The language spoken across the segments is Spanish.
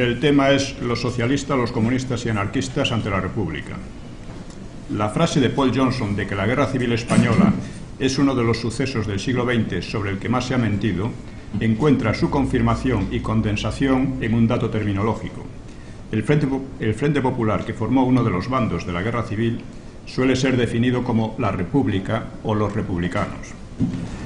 El tema es los socialistas, los comunistas y anarquistas ante la República. La frase de Paul Johnson de que la Guerra Civil Española es uno de los sucesos del siglo XX sobre el que más se ha mentido, encuentra su confirmación y condensación en un dato terminológico. El Frente Popular, que formó uno de los bandos de la Guerra Civil, suele ser definido como la República o los republicanos.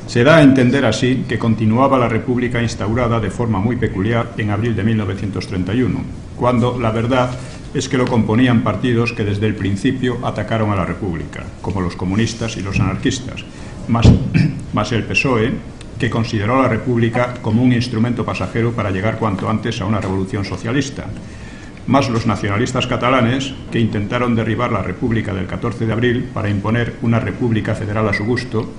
Se da a entender así que continuaba la República instaurada de forma muy peculiar en abril de 1931, cuando la verdad es que lo componían partidos que desde el principio atacaron a la República, como los comunistas y los anarquistas, más el PSOE, que consideró a la República como un instrumento pasajero para llegar cuanto antes a una revolución socialista, más los nacionalistas catalanes, que intentaron derribar la República del 14 de abril para imponer una república federal a su gusto,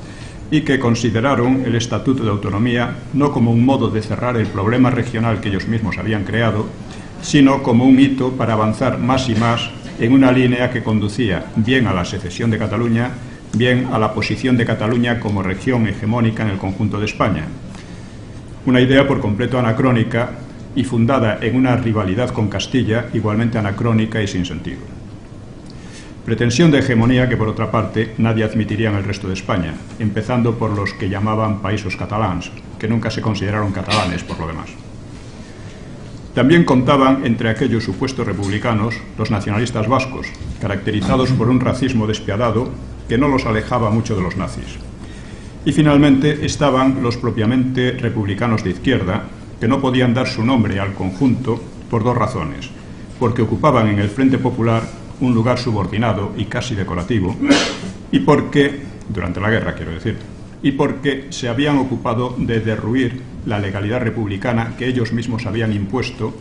y que consideraron el Estatuto de Autonomía no como un modo de cerrar el problema regional que ellos mismos habían creado, sino como un hito para avanzar más y más en una línea que conducía bien a la secesión de Cataluña, bien a la posición de Cataluña como región hegemónica en el conjunto de España. Una idea por completo anacrónica y fundada en una rivalidad con Castilla igualmente anacrónica y sin sentido. Pretensión de hegemonía que, por otra parte, nadie admitiría en el resto de España, empezando por los que llamaban països catalans, que nunca se consideraron catalanes por lo demás. También contaban entre aquellos supuestos republicanos los nacionalistas vascos, caracterizados por un racismo despiadado que no los alejaba mucho de los nazis. Y finalmente estaban los propiamente republicanos de izquierda, que no podían dar su nombre al conjunto por dos razones: porque ocupaban en el Frente Popular un lugar subordinado y casi decorativo, y porque, durante la guerra quiero decir, y porque se habían ocupado de derruir la legalidad republicana que ellos mismos habían impuesto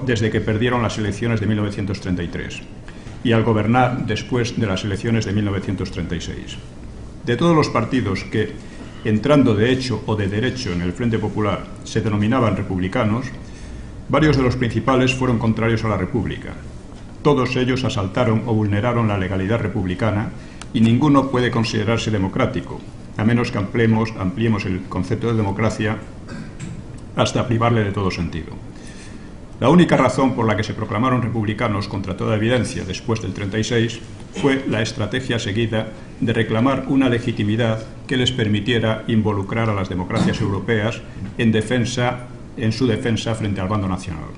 desde que perdieron las elecciones de 1933 y al gobernar después de las elecciones de 1936. De todos los partidos que, entrando de hecho o de derecho en el Frente Popular, se denominaban republicanos, varios de los principales fueron contrarios a la República. Todos ellos asaltaron o vulneraron la legalidad republicana y ninguno puede considerarse democrático, a menos que ampliemos el concepto de democracia hasta privarle de todo sentido. La única razón por la que se proclamaron republicanos contra toda evidencia después del 36 fue la estrategia seguida de reclamar una legitimidad que les permitiera involucrar a las democracias europeas en su defensa frente al bando nacional.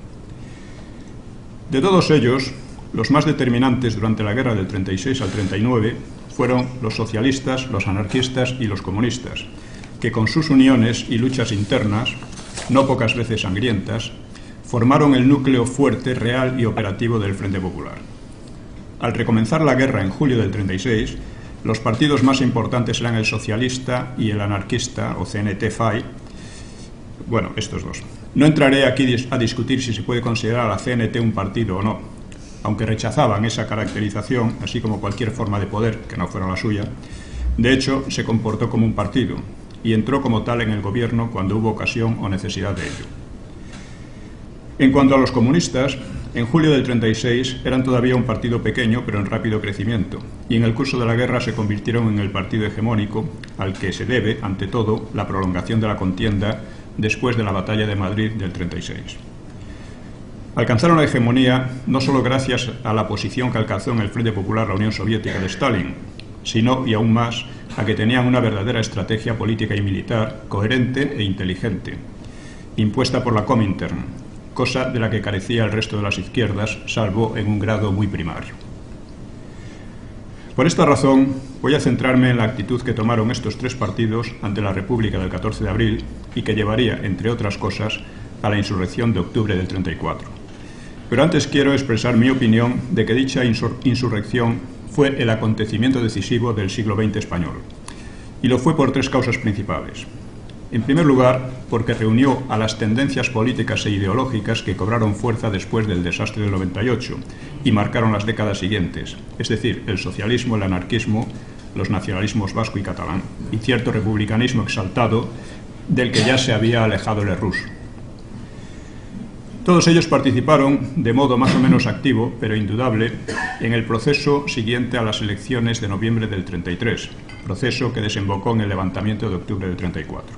De todos ellos, los más determinantes durante la guerra del 36 al 39 fueron los socialistas, los anarquistas y los comunistas, que con sus uniones y luchas internas, no pocas veces sangrientas, formaron el núcleo fuerte, real y operativo del Frente Popular. Al recomenzar la guerra en julio del 36, los partidos más importantes eran el socialista y el anarquista, o CNT-FAI, bueno, estos dos. No entraré aquí a discutir si se puede considerar a la CNT un partido o no, aunque rechazaban esa caracterización, así como cualquier forma de poder que no fuera la suya. De hecho, se comportó como un partido y entró como tal en el gobierno cuando hubo ocasión o necesidad de ello. En cuanto a los comunistas, en julio del 36 eran todavía un partido pequeño pero en rápido crecimiento, y en el curso de la guerra se convirtieron en el partido hegemónico al que se debe, ante todo, la prolongación de la contienda después de la batalla de Madrid del 36. Alcanzaron la hegemonía no solo gracias a la posición que alcanzó en el Frente Popular la Unión Soviética de Stalin, sino, y aún más, a que tenían una verdadera estrategia política y militar coherente e inteligente, impuesta por la Comintern, cosa de la que carecía el resto de las izquierdas, salvo en un grado muy primario. Por esta razón, voy a centrarme en la actitud que tomaron estos tres partidos ante la República del 14 de abril y que llevaría, entre otras cosas, a la insurrección de octubre del 34. Pero antes quiero expresar mi opinión de que dicha insurrección fue el acontecimiento decisivo del siglo XX español, y lo fue por tres causas principales. En primer lugar, porque reunió a las tendencias políticas e ideológicas que cobraron fuerza después del desastre del 98 y marcaron las décadas siguientes, es decir, el socialismo, el anarquismo, los nacionalismos vasco y catalán, y cierto republicanismo exaltado del que ya se había alejado el Errús. Todos ellos participaron de modo más o menos activo, pero indudable, en el proceso siguiente a las elecciones de noviembre del 33, proceso que desembocó en el levantamiento de octubre del 34.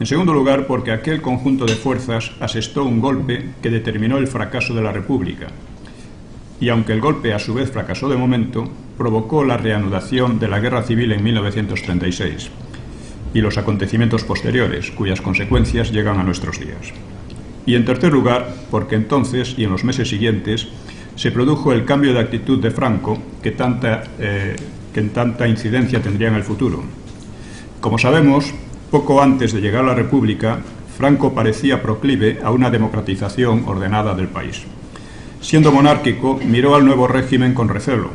En segundo lugar, porque aquel conjunto de fuerzas asestó un golpe que determinó el fracaso de la República. Y aunque el golpe a su vez fracasó de momento, provocó la reanudación de la Guerra Civil en 1936 y los acontecimientos posteriores, cuyas consecuencias llegan a nuestros días. Y en tercer lugar, porque entonces y en los meses siguientes se produjo el cambio de actitud de Franco que en tanta incidencia tendría en el futuro. Como sabemos, poco antes de llegar a la República, Franco parecía proclive a una democratización ordenada del país. Siendo monárquico, miró al nuevo régimen con recelo,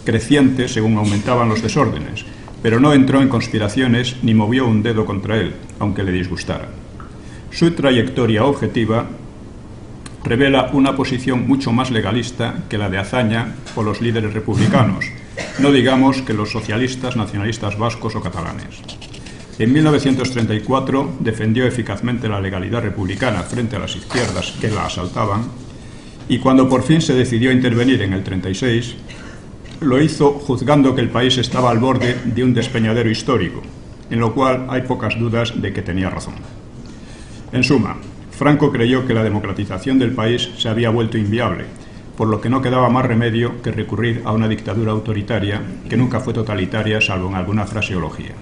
creciente según aumentaban los desórdenes, pero no entró en conspiraciones ni movió un dedo contra él, aunque le disgustara. Su trayectoria objetiva revela una posición mucho más legalista que la de Azaña o los líderes republicanos, no digamos que los socialistas, nacionalistas vascos o catalanes. En 1934 defendió eficazmente la legalidad republicana frente a las izquierdas que la asaltaban, y cuando por fin se decidió a intervenir en el 36, lo hizo juzgando que el país estaba al borde de un despeñadero histórico, en lo cual hay pocas dudas de que tenía razón. En suma, Franco creyó que la democratización del país se había vuelto inviable, por lo que no quedaba más remedio que recurrir a una dictadura autoritaria que nunca fue totalitaria salvo en alguna fraseología.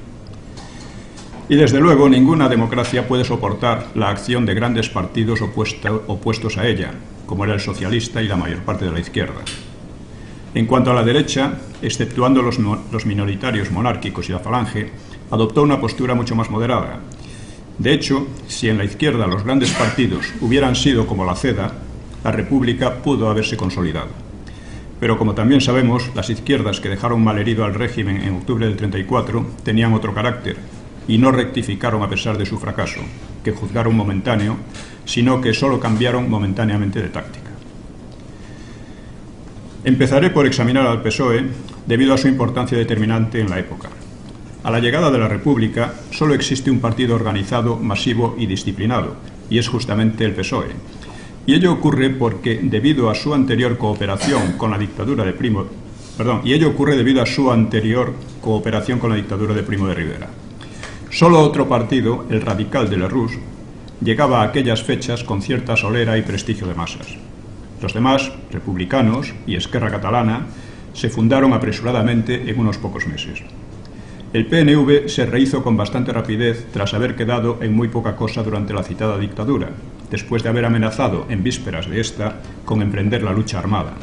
Y desde luego ninguna democracia puede soportar la acción de grandes partidos opuestos a ella, como era el socialista y la mayor parte de la izquierda. En cuanto a la derecha, exceptuando los minoritarios monárquicos y la Falange, adoptó una postura mucho más moderada. De hecho, si en la izquierda los grandes partidos hubieran sido como la CEDA, la República pudo haberse consolidado. Pero como también sabemos, las izquierdas que dejaron malherido al régimen en octubre del 34 tenían otro carácter y no rectificaron a pesar de su fracaso, que juzgaron momentáneo, sino que solo cambiaron momentáneamente de táctica. Empezaré por examinar al PSOE debido a su importancia determinante en la época. A la llegada de la República solo existe un partido organizado, masivo y disciplinado, y es justamente el PSOE. Y ello ocurre porque, debido a su anterior cooperación con la dictadura de Primo de Rivera. Solo otro partido, el radical de Lerroux, llegaba a aquellas fechas con cierta solera y prestigio de masas. Los demás, republicanos y Esquerra Catalana, se fundaron apresuradamente en unos pocos meses. El PNV se rehizo con bastante rapidez tras haber quedado en muy poca cosa durante la citada dictadura, después de haber amenazado en vísperas de esta con emprender la lucha armada.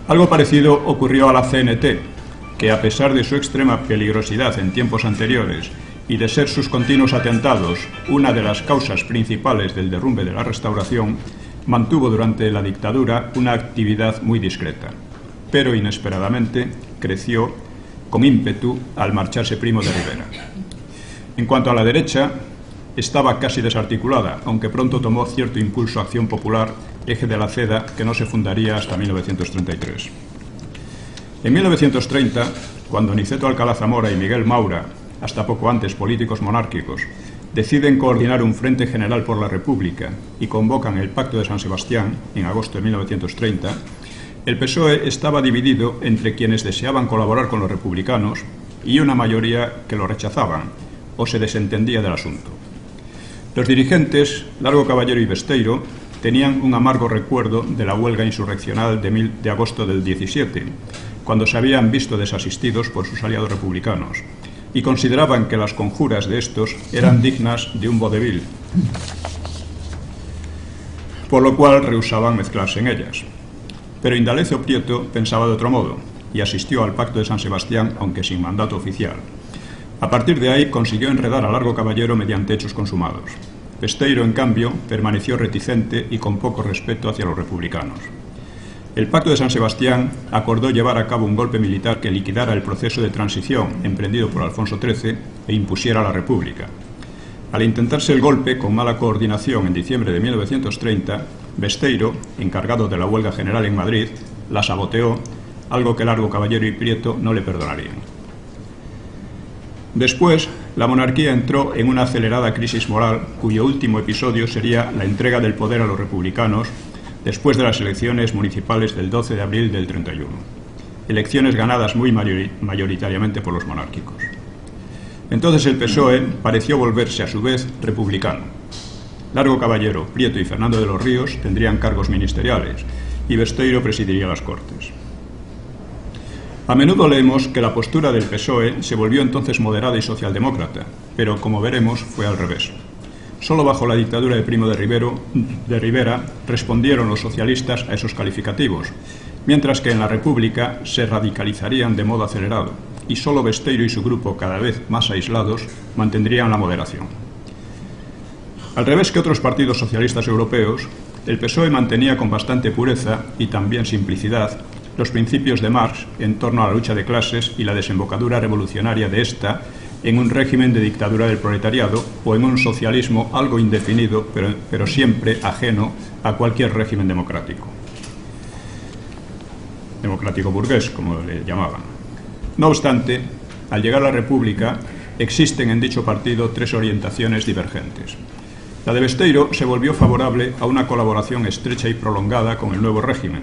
Algo parecido ocurrió a la CNT, que a pesar de su extrema peligrosidad en tiempos anteriores y de ser sus continuos atentados una de las causas principales del derrumbe de la Restauración, mantuvo durante la dictadura una actividad muy discreta, pero inesperadamente creció con ímpetu al marcharse Primo de Rivera. En cuanto a la derecha, estaba casi desarticulada, aunque pronto tomó cierto impulso Acción Popular, eje de la CEDA, que no se fundaría hasta 1933. En 1930, cuando Niceto Alcalá Zamora y Miguel Maura, hasta poco antes políticos monárquicos, deciden coordinar un frente general por la República y convocan el Pacto de San Sebastián en agosto de 1930, el PSOE estaba dividido entre quienes deseaban colaborar con los republicanos y una mayoría que lo rechazaban o se desentendía del asunto. Los dirigentes, Largo Caballero y Besteiro, tenían un amargo recuerdo de la huelga insurreccional de agosto del 17, cuando se habían visto desasistidos por sus aliados republicanos, y consideraban que las conjuras de estos eran dignas de un vodevil, por lo cual rehusaban mezclarse en ellas. Pero Indalecio Prieto pensaba de otro modo, y asistió al Pacto de San Sebastián, aunque sin mandato oficial. A partir de ahí consiguió enredar a Largo Caballero mediante hechos consumados. Besteiro, en cambio, permaneció reticente y con poco respeto hacia los republicanos. El Pacto de San Sebastián acordó llevar a cabo un golpe militar que liquidara el proceso de transición emprendido por Alfonso XIII e impusiera la República. Al intentarse el golpe con mala coordinación en diciembre de 1930, Besteiro, encargado de la huelga general en Madrid, la saboteó, algo que Largo Caballero y Prieto no le perdonarían. Después, la monarquía entró en una acelerada crisis moral, cuyo último episodio sería la entrega del poder a los republicanos después de las elecciones municipales del 12 de abril del 31. Elecciones ganadas muy mayoritariamente por los monárquicos. Entonces el PSOE pareció volverse a su vez republicano. Largo Caballero, Prieto y Fernando de los Ríos tendrían cargos ministeriales y Besteiro presidiría las Cortes. A menudo leemos que la postura del PSOE se volvió entonces moderada y socialdemócrata, pero como veremos fue al revés. Solo bajo la dictadura de Primo de Rivera respondieron los socialistas a esos calificativos, mientras que en la República se radicalizarían de modo acelerado, y solo Besteiro y su grupo, cada vez más aislados, mantendrían la moderación. Al revés que otros partidos socialistas europeos, el PSOE mantenía con bastante pureza y también simplicidad los principios de Marx en torno a la lucha de clases y la desembocadura revolucionaria de esta en un régimen de dictadura del proletariado o en un socialismo algo indefinido, pero siempre ajeno a cualquier régimen democrático. Democrático burgués, como le llamaban. No obstante, al llegar a la República, existen en dicho partido tres orientaciones divergentes. La de Besteiro se volvió favorable a una colaboración estrecha y prolongada con el nuevo régimen,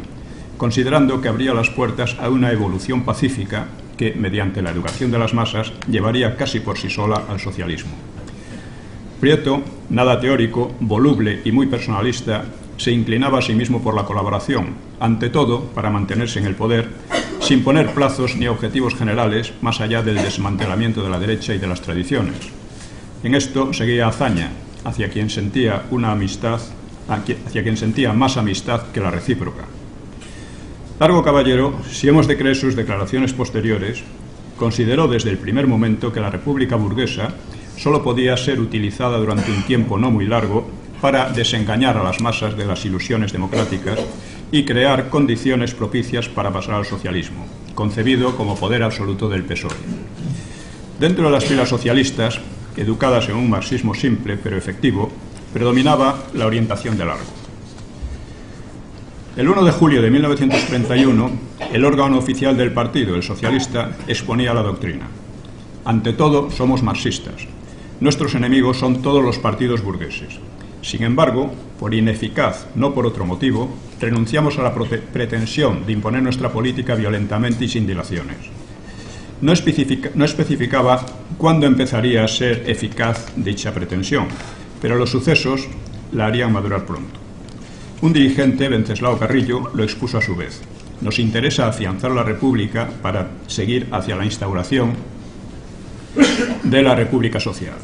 considerando que abría las puertas a una evolución pacífica que, mediante la educación de las masas, llevaría casi por sí sola al socialismo. Prieto, nada teórico, voluble y muy personalista, se inclinaba a sí mismo por la colaboración, ante todo para mantenerse en el poder, sin poner plazos ni objetivos generales más allá del desmantelamiento de la derecha y de las tradiciones. En esto seguía Azaña, hacia quien sentía más amistad que la recíproca. Largo Caballero, si hemos de creer sus declaraciones posteriores, consideró desde el primer momento que la República burguesa solo podía ser utilizada durante un tiempo no muy largo para desengañar a las masas de las ilusiones democráticas y crear condiciones propicias para pasar al socialismo, concebido como poder absoluto del PSOE. Dentro de las filas socialistas, educadas en un marxismo simple pero efectivo, predominaba la orientación de Largo. El 1 de julio de 1931, el órgano oficial del partido, el socialista, exponía la doctrina. Ante todo, somos marxistas. Nuestros enemigos son todos los partidos burgueses. Sin embargo, por ineficaz, no por otro motivo, renunciamos a la pretensión de imponer nuestra política violentamente y sin dilaciones. No especificaba cuándo empezaría a ser eficaz dicha pretensión, pero los sucesos la harían madurar pronto. Un dirigente, Wenceslao Carrillo, lo expuso a su vez. Nos interesa afianzar la República para seguir hacia la instauración de la República Social.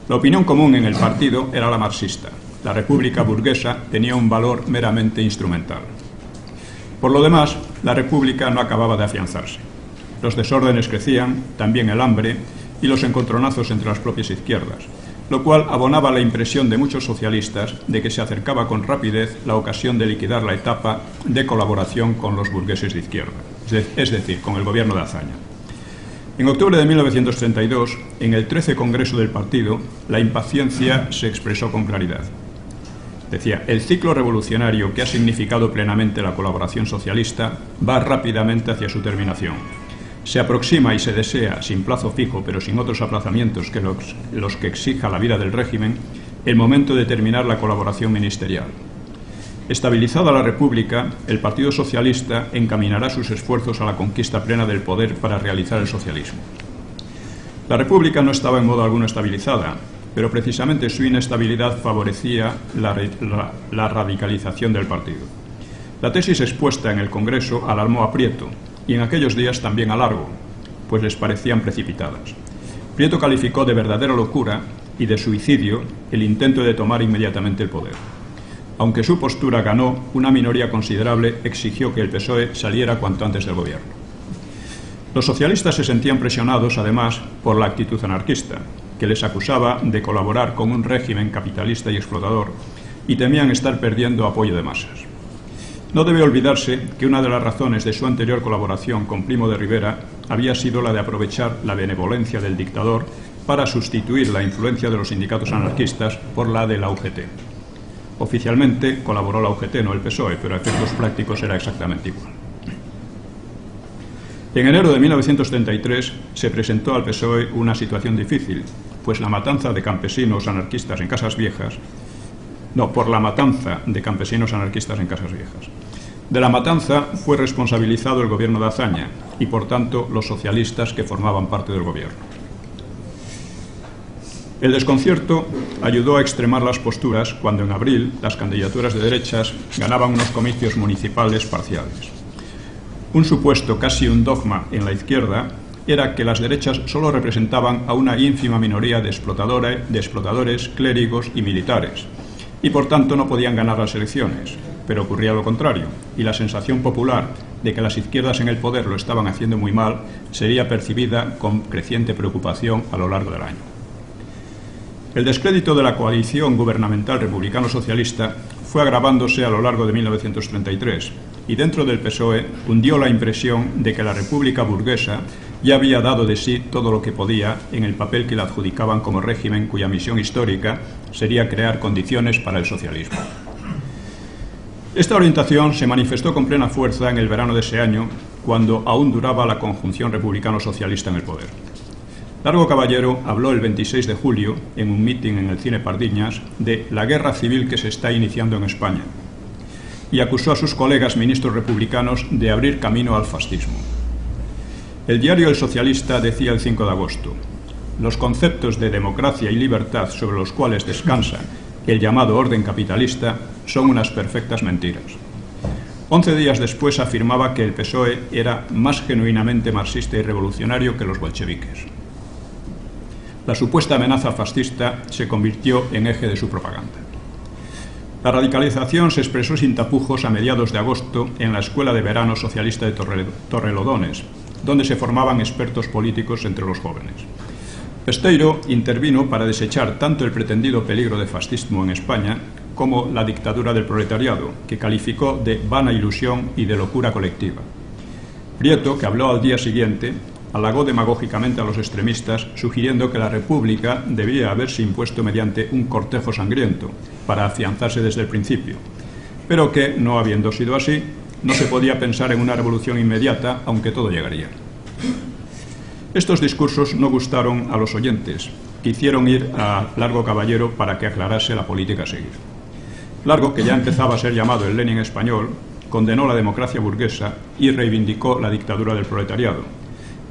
La opinión común en el partido era la marxista. La República burguesa tenía un valor meramente instrumental. Por lo demás, la República no acababa de afianzarse. Los desórdenes crecían, también el hambre y los encontronazos entre las propias izquierdas, lo cual abonaba la impresión de muchos socialistas de que se acercaba con rapidez la ocasión de liquidar la etapa de colaboración con los burgueses de izquierda, es decir, con el gobierno de Azaña. En octubre de 1932, en el 13 Congreso del partido, la impaciencia se expresó con claridad. Decía, el ciclo revolucionario que ha significado plenamente la colaboración socialista va rápidamente hacia su terminación. Se aproxima y se desea, sin plazo fijo, pero sin otros aplazamientos que los que exija la vida del régimen, el momento de terminar la colaboración ministerial. Estabilizada la República, el Partido Socialista encaminará sus esfuerzos a la conquista plena del poder para realizar el socialismo. La República no estaba en modo alguno estabilizada, pero precisamente su inestabilidad favorecía la radicalización del partido. La tesis expuesta en el Congreso alarmó a Prieto, y en aquellos días también a Largo, pues les parecían precipitadas. Prieto calificó de verdadera locura y de suicidio el intento de tomar inmediatamente el poder. Aunque su postura ganó, una minoría considerable exigió que el PSOE saliera cuanto antes del gobierno. Los socialistas se sentían presionados, además, por la actitud anarquista, que les acusaba de colaborar con un régimen capitalista y explotador, y temían estar perdiendo apoyo de masas. No debe olvidarse que una de las razones de su anterior colaboración con Primo de Rivera había sido la de aprovechar la benevolencia del dictador para sustituir la influencia de los sindicatos anarquistas por la de la UGT. Oficialmente colaboró la UGT, no el PSOE, pero a efectos prácticos era exactamente igual. En enero de 1933 se presentó al PSOE una situación difícil, pues la matanza de campesinos anarquistas en Casas Viejas por la matanza de campesinos anarquistas en Casas Viejas. De la matanza fue responsabilizado el gobierno de Azaña y, por tanto, los socialistas que formaban parte del gobierno. El desconcierto ayudó a extremar las posturas cuando en abril las candidaturas de derechas ganaban unos comicios municipales parciales. Un supuesto, casi un dogma en la izquierda, era que las derechas solo representaban a una ínfima minoría de explotadores, clérigos y militares, y por tanto no podían ganar las elecciones. Pero ocurría lo contrario, y la sensación popular de que las izquierdas en el poder lo estaban haciendo muy mal sería percibida con creciente preocupación a lo largo del año. El descrédito de la coalición gubernamental republicano-socialista fue agravándose a lo largo de 1933, y dentro del PSOE hundió la impresión de que la República burguesa ya había dado de sí todo lo que podía en el papel que le adjudicaban como régimen cuya misión histórica sería crear condiciones para el socialismo. Esta orientación se manifestó con plena fuerza en el verano de ese año, cuando aún duraba la conjunción republicano-socialista en el poder. Largo Caballero habló el 26 de julio, en un mitin en el Cine Pardiñas, de la guerra civil que se está iniciando en España, y acusó a sus colegas ministros republicanos de abrir camino al fascismo. El diario El Socialista decía el 5 de agosto: los conceptos de democracia y libertad sobre los cuales descansa el llamado orden capitalista son unas perfectas mentiras. 11 días después afirmaba que el PSOE era más genuinamente marxista y revolucionario que los bolcheviques. La supuesta amenaza fascista se convirtió en eje de su propaganda. La radicalización se expresó sin tapujos a mediados de agosto en la Escuela de Verano Socialista de Torrelodones, donde se formaban expertos políticos entre los jóvenes. Besteiro intervino para desechar tanto el pretendido peligro de fascismo en España como la dictadura del proletariado, que calificó de vana ilusión y de locura colectiva. Prieto, que habló al día siguiente, halagó demagógicamente a los extremistas, sugiriendo que la República debía haberse impuesto mediante un cortejo sangriento, para afianzarse desde el principio, pero que, no habiendo sido así, no se podía pensar en una revolución inmediata, aunque todo llegaría. Estos discursos no gustaron a los oyentes, que hicieron ir a Largo Caballero para que aclarase la política a seguir. Largo, que ya empezaba a ser llamado el Lenin español, condenó la democracia burguesa y reivindicó la dictadura del proletariado.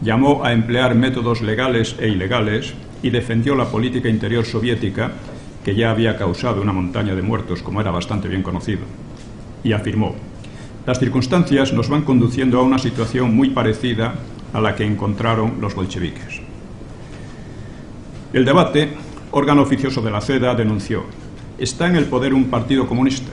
Llamó a emplear métodos legales e ilegales y defendió la política interior soviética, que ya había causado una montaña de muertos, como era bastante bien conocido. Y afirmó: las circunstancias nos van conduciendo a una situación muy parecida a la que encontraron los bolcheviques. El Debate, órgano oficioso de la CEDA, denunció: está en el poder un partido comunista,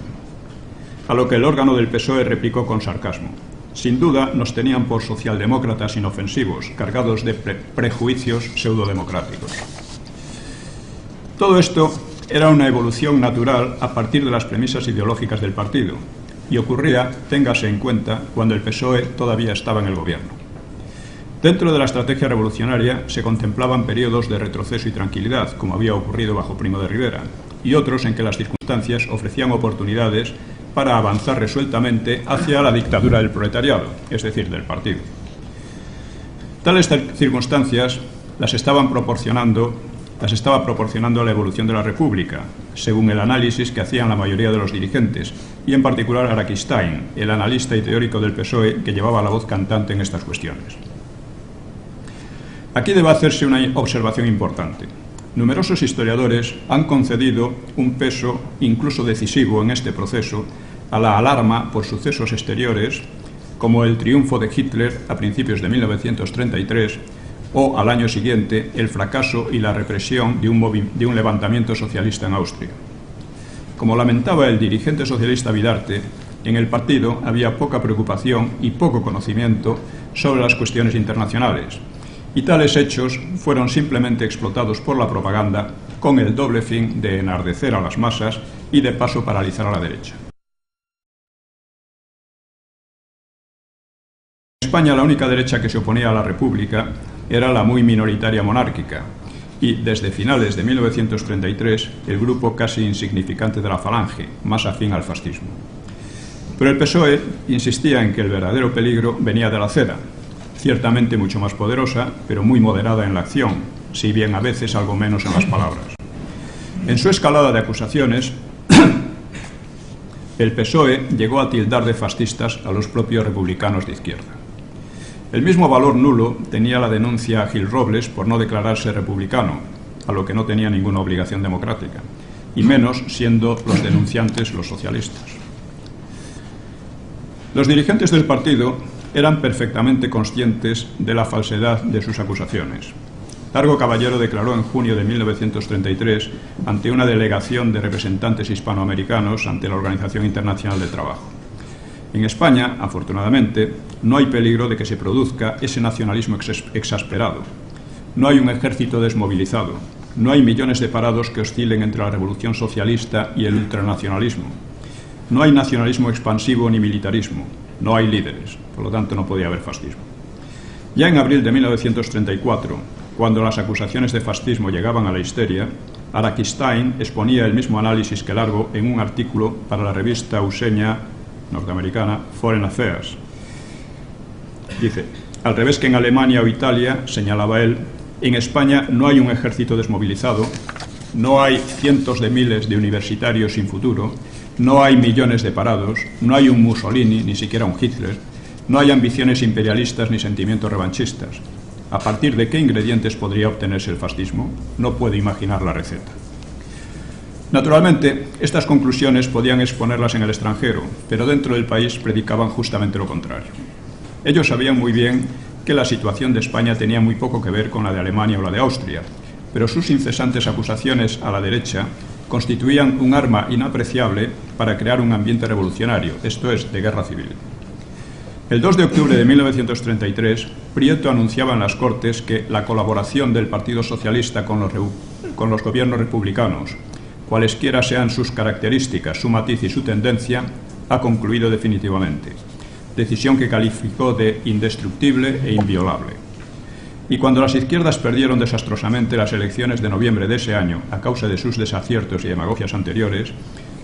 a lo que el órgano del PSOE replicó con sarcasmo: sin duda nos tenían por socialdemócratas inofensivos, cargados de prejuicios pseudodemocráticos. Todo esto era una evolución natural a partir de las premisas ideológicas del partido, y ocurría, téngase en cuenta, cuando el PSOE todavía estaba en el gobierno. Dentro de la estrategia revolucionaria se contemplaban periodos de retroceso y tranquilidad, como había ocurrido bajo Primo de Rivera, y otros en que las circunstancias ofrecían oportunidades para avanzar resueltamente hacia la dictadura del proletariado, es decir, del partido. Tales circunstancias las estaba proporcionando la evolución de la República, según el análisis que hacían la mayoría de los dirigentes, y en particular Araquistain, el analista y teórico del PSOE que llevaba la voz cantante en estas cuestiones. Aquí debe hacerse una observación importante. Numerosos historiadores han concedido un peso incluso decisivo en este proceso a la alarma por sucesos exteriores, como el triunfo de Hitler a principios de 1933 o, al año siguiente, el fracaso y la represión de un levantamiento socialista en Austria. Como lamentaba el dirigente socialista Vidarte, en el partido había poca preocupación y poco conocimiento sobre las cuestiones internacionales, y tales hechos fueron simplemente explotados por la propaganda con el doble fin de enardecer a las masas y de paso paralizar a la derecha. En España la única derecha que se oponía a la República era la muy minoritaria monárquica y, desde finales de 1933, el grupo casi insignificante de la Falange, más afín al fascismo. Pero el PSOE insistía en que el verdadero peligro venía de la CEDA, ciertamente mucho más poderosa, pero muy moderada en la acción, si bien a veces algo menos en las palabras. En su escalada de acusaciones, el PSOE llegó a tildar de fascistas a los propios republicanos de izquierda. El mismo valor nulo tenía la denuncia a Gil Robles por no declararse republicano, a lo que no tenía ninguna obligación democrática, y menos siendo los denunciantes los socialistas. Los dirigentes del partido eran perfectamente conscientes de la falsedad de sus acusaciones. Largo Caballero declaró en junio de 1933 ante una delegación de representantes hispanoamericanos ante la Organización Internacional del Trabajo: en España, afortunadamente, no hay peligro de que se produzca ese nacionalismo exasperado. No hay un ejército desmovilizado. No hay millones de parados que oscilen entre la revolución socialista y el ultranacionalismo. No hay nacionalismo expansivo ni militarismo. No hay líderes. Por lo tanto, no podía haber fascismo. Ya en abril de 1934, cuando las acusaciones de fascismo llegaban a la histeria, Araquistain exponía el mismo análisis que Largo en un artículo para la revista useña norteamericana Foreign Affairs. Dice: al revés que en Alemania o Italia, señalaba él, en España no hay un ejército desmovilizado, no hay cientos de miles de universitarios sin futuro, no hay millones de parados, no hay un Mussolini, ni siquiera un Hitler, no hay ambiciones imperialistas ni sentimientos revanchistas. ¿A partir de qué ingredientes podría obtenerse el fascismo? No puedo imaginar la receta. Naturalmente, estas conclusiones podían exponerlas en el extranjero, pero dentro del país predicaban justamente lo contrario. Ellos sabían muy bien que la situación de España tenía muy poco que ver con la de Alemania o la de Austria, pero sus incesantes acusaciones a la derecha constituían un arma inapreciable para crear un ambiente revolucionario, esto es, de guerra civil. El 2 de octubre de 1933, Prieto anunciaba en las Cortes que la colaboración del Partido Socialista con los gobiernos republicanos, cualesquiera sean sus características, su matiz y su tendencia, ha concluido definitivamente. Decisión que calificó de indestructible e inviolable. Y cuando las izquierdas perdieron desastrosamente las elecciones de noviembre de ese año a causa de sus desaciertos y demagogias anteriores,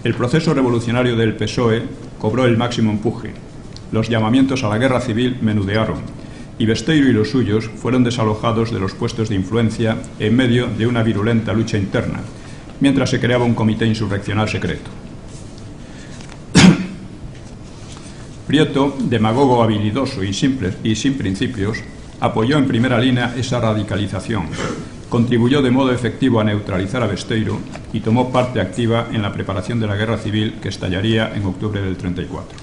el proceso revolucionario del PSOE cobró el máximo empuje. Los llamamientos a la guerra civil menudearon, y Besteiro y los suyos fueron desalojados de los puestos de influencia en medio de una virulenta lucha interna, mientras se creaba un comité insurreccional secreto. Prieto, demagogo habilidoso y sin principios, apoyó en primera línea esa radicalización, contribuyó de modo efectivo a neutralizar a Besteiro y tomó parte activa en la preparación de la guerra civil que estallaría en octubre del 34.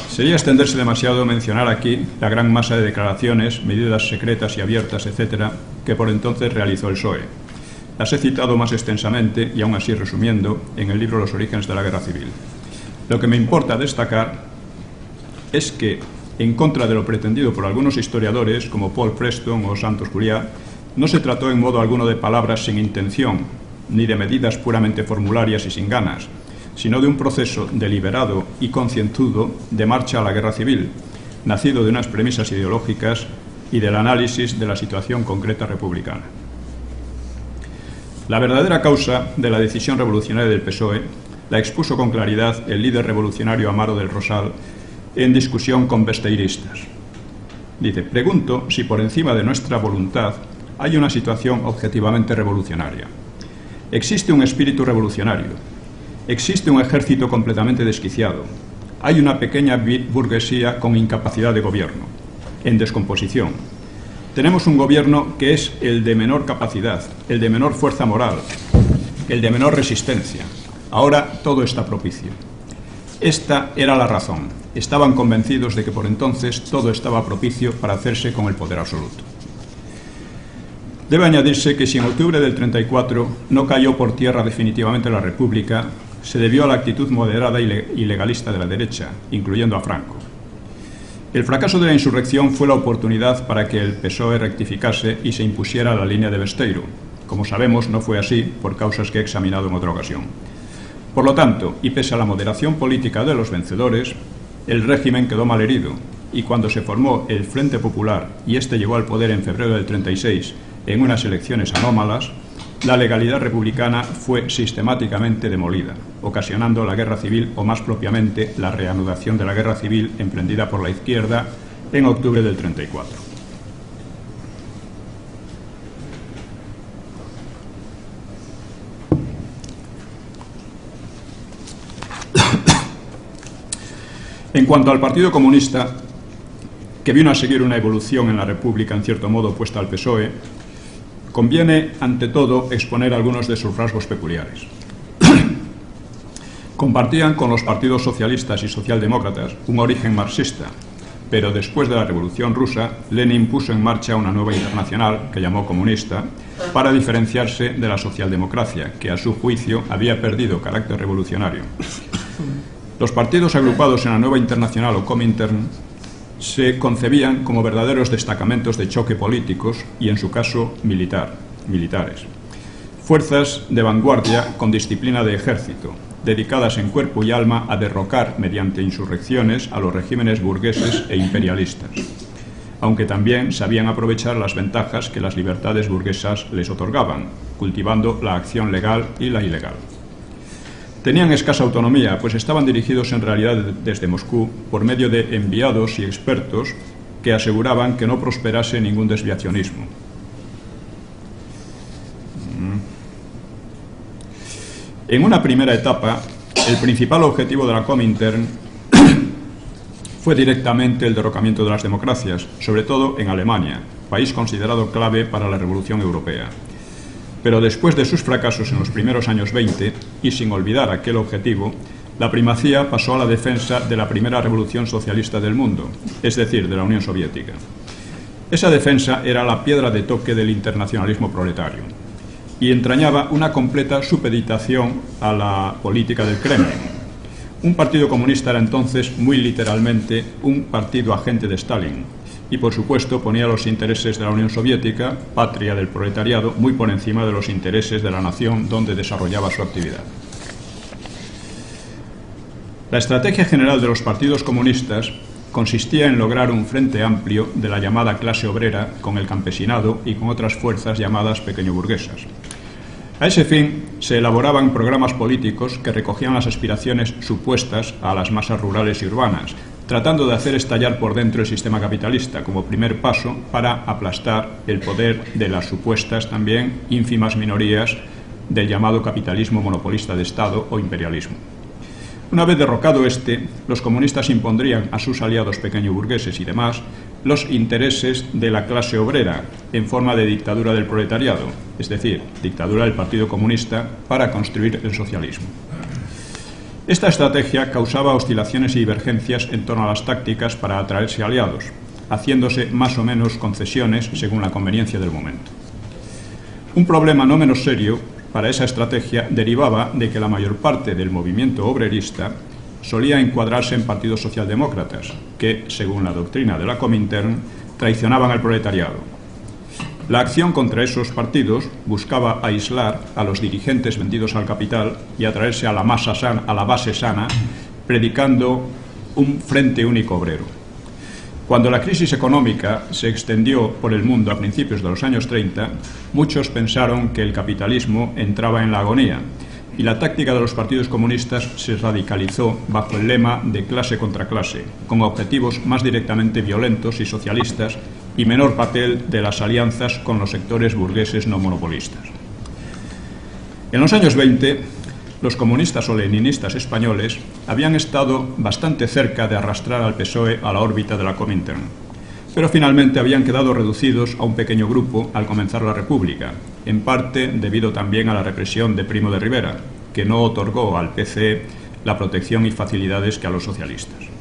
Sería extenderse demasiado mencionar aquí la gran masa de declaraciones, medidas secretas y abiertas, etcétera, que por entonces realizó el PSOE. Las he citado más extensamente y aún así resumiendo en el libro Los orígenes de la guerra civil. Lo que me importa destacar es que, en contra de lo pretendido por algunos historiadores como Paul Preston o Santos Juliá, no se trató en modo alguno de palabras sin intención, ni de medidas puramente formularias y sin ganas, sino de un proceso deliberado y concienzudo de marcha a la guerra civil, nacido de unas premisas ideológicas y del análisis de la situación concreta republicana. La verdadera causa de la decisión revolucionaria del PSOE la expuso con claridad el líder revolucionario Amaro del Rosal en discusión con besteiristas. Dice: pregunto si por encima de nuestra voluntad hay una situación objetivamente revolucionaria. Existe un espíritu revolucionario. Existe un ejército completamente desquiciado. Hay una pequeña burguesía con incapacidad de gobierno, en descomposición. Tenemos un gobierno que es el de menor capacidad, el de menor fuerza moral, el de menor resistencia. Ahora todo está propicio. Esta era la razón. Estaban convencidos de que por entonces todo estaba propicio para hacerse con el poder absoluto. Debe añadirse que si en octubre del 34 no cayó por tierra definitivamente la República, se debió a la actitud moderada y legalista de la derecha, incluyendo a Franco. El fracaso de la insurrección fue la oportunidad para que el PSOE rectificase y se impusiera la línea de Besteiro. Como sabemos, no fue así, por causas que he examinado en otra ocasión. Por lo tanto, y pese a la moderación política de los vencedores, el régimen quedó malherido, y cuando se formó el Frente Popular y este llegó al poder en febrero del 36 en unas elecciones anómalas, la legalidad republicana fue sistemáticamente demolida, ocasionando la guerra civil, o más propiamente la reanudación de la guerra civil emprendida por la izquierda en octubre del 34. En cuanto al Partido Comunista, que vino a seguir una evolución en la República en cierto modo opuesta al PSOE, Conviene, ante todo, exponer algunos de sus rasgos peculiares. Compartían con los partidos socialistas y socialdemócratas un origen marxista, pero después de la Revolución Rusa, Lenin puso en marcha una nueva internacional, que llamó comunista, para diferenciarse de la socialdemocracia, que a su juicio había perdido carácter revolucionario. Los partidos agrupados en la nueva internacional o Comintern se concebían como verdaderos destacamentos de choque políticos y, en su caso, militares. Fuerzas de vanguardia con disciplina de ejército, dedicadas en cuerpo y alma a derrocar mediante insurrecciones a los regímenes burgueses e imperialistas, aunque también sabían aprovechar las ventajas que las libertades burguesas les otorgaban, cultivando la acción legal y la ilegal. Tenían escasa autonomía, pues estaban dirigidos en realidad desde Moscú por medio de enviados y expertos que aseguraban que no prosperase ningún desviacionismo. En una primera etapa, el principal objetivo de la Comintern fue directamente el derrocamiento de las democracias, sobre todo en Alemania, país considerado clave para la Revolución Europea. Pero después de sus fracasos en los primeros años 20, y sin olvidar aquel objetivo, la primacía pasó a la defensa de la primera revolución socialista del mundo, es decir, de la Unión Soviética. Esa defensa era la piedra de toque del internacionalismo proletario y entrañaba una completa supeditación a la política del Kremlin. Un partido comunista era entonces, muy literalmente, un partido agente de Stalin y, por supuesto, ponía los intereses de la Unión Soviética, patria del proletariado, muy por encima de los intereses de la nación donde desarrollaba su actividad. La estrategia general de los partidos comunistas consistía en lograr un frente amplio de la llamada clase obrera con el campesinado y con otras fuerzas llamadas pequeñoburguesas. A ese fin se elaboraban programas políticos que recogían las aspiraciones supuestas a las masas rurales y urbanas, tratando de hacer estallar por dentro el sistema capitalista como primer paso para aplastar el poder de las supuestas también ínfimas minorías del llamado capitalismo monopolista de Estado o imperialismo. Una vez derrocado este, los comunistas impondrían a sus aliados pequeñoburgueses y demás los intereses de la clase obrera en forma de dictadura del proletariado, es decir, dictadura del Partido Comunista para construir el socialismo. Esta estrategia causaba oscilaciones y divergencias en torno a las tácticas para atraerse aliados, haciéndose más o menos concesiones según la conveniencia del momento. Un problema no menos serio para esa estrategia derivaba de que la mayor parte del movimiento obrerista solía encuadrarse en partidos socialdemócratas, que, según la doctrina de la Comintern, traicionaban al proletariado. La acción contra esos partidos buscaba aislar a los dirigentes vendidos al capital y atraerse a la masa sana, a la base sana, predicando un frente único obrero. Cuando la crisis económica se extendió por el mundo a principios de los años 30, muchos pensaron que el capitalismo entraba en la agonía y la táctica de los partidos comunistas se radicalizó bajo el lema de clase contra clase, con objetivos más directamente violentos y socialistas y menor papel de las alianzas con los sectores burgueses no monopolistas. En los años 20, los comunistas o leninistas españoles habían estado bastante cerca de arrastrar al PSOE a la órbita de la Comintern, pero finalmente habían quedado reducidos a un pequeño grupo al comenzar la República, en parte debido también a la represión de Primo de Rivera, que no otorgó al PCE la protección y facilidades que a los socialistas.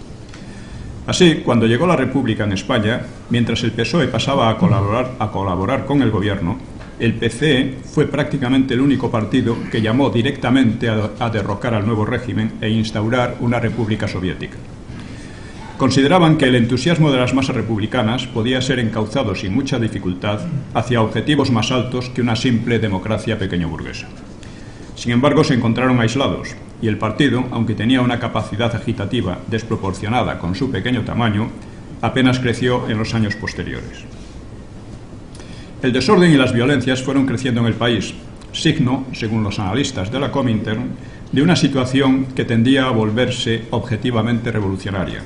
Así, cuando llegó la República en España, mientras el PSOE pasaba a colaborar con el gobierno, el PCE fue prácticamente el único partido que llamó directamente a derrocar al nuevo régimen e instaurar una república soviética. Consideraban que el entusiasmo de las masas republicanas podía ser encauzado sin mucha dificultad hacia objetivos más altos que una simple democracia pequeño-burguesa. Sin embargo, se encontraron aislados y el partido, aunque tenía una capacidad agitativa desproporcionada con su pequeño tamaño, apenas creció en los años posteriores. El desorden y las violencias fueron creciendo en el país, signo, según los analistas de la Comintern, de una situación que tendía a volverse objetivamente revolucionaria,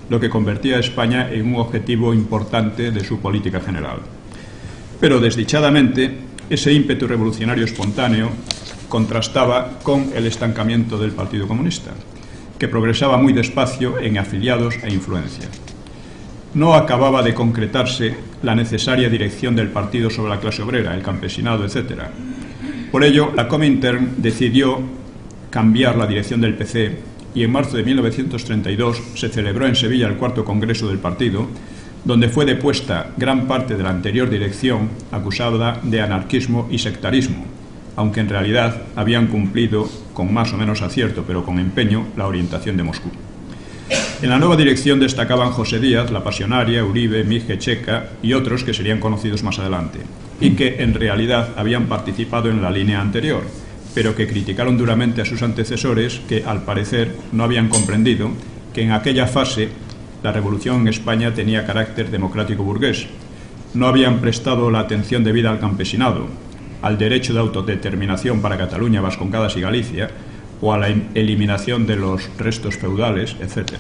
lo que convertía a España en un objetivo importante de su política general. Pero, desdichadamente, ese ímpetu revolucionario espontáneo contrastaba con el estancamiento del Partido Comunista, que progresaba muy despacio en afiliados e influencia. no acababa de concretarse la necesaria dirección del partido sobre la clase obrera, el campesinado, etc. Por ello, la Comintern decidió cambiar la dirección del PC y en marzo de 1932 se celebró en Sevilla el cuarto congreso del partido, donde fue depuesta gran parte de la anterior dirección acusada de anarquismo y sectarismo, aunque en realidad habían cumplido, con más o menos acierto, pero con empeño, la orientación de Moscú. En la nueva dirección destacaban José Díaz, La Pasionaria, Uribe, Mige, Checa y otros que serían conocidos más adelante, y que en realidad habían participado en la línea anterior, pero que criticaron duramente a sus antecesores que, al parecer, no habían comprendido que en aquella fase la revolución en España tenía carácter democrático burgués. No habían prestado la atención debida al campesinado, al derecho de autodeterminación para Cataluña, Vascongadas y Galicia, o a la eliminación de los restos feudales, etc.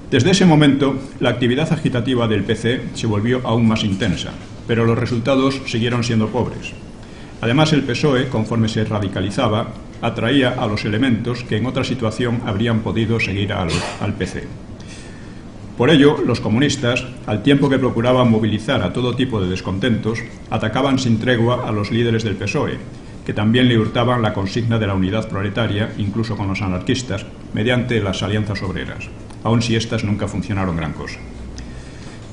Desde ese momento, la actividad agitativa del PC se volvió aún más intensa, pero los resultados siguieron siendo pobres. Además, el PSOE, conforme se radicalizaba, atraía a los elementos que en otra situación habrían podido seguir al PC. Por ello, los comunistas, al tiempo que procuraban movilizar a todo tipo de descontentos, atacaban sin tregua a los líderes del PSOE, que también le hurtaban la consigna de la unidad proletaria, incluso con los anarquistas, mediante las alianzas obreras, aun si éstas nunca funcionaron gran cosa.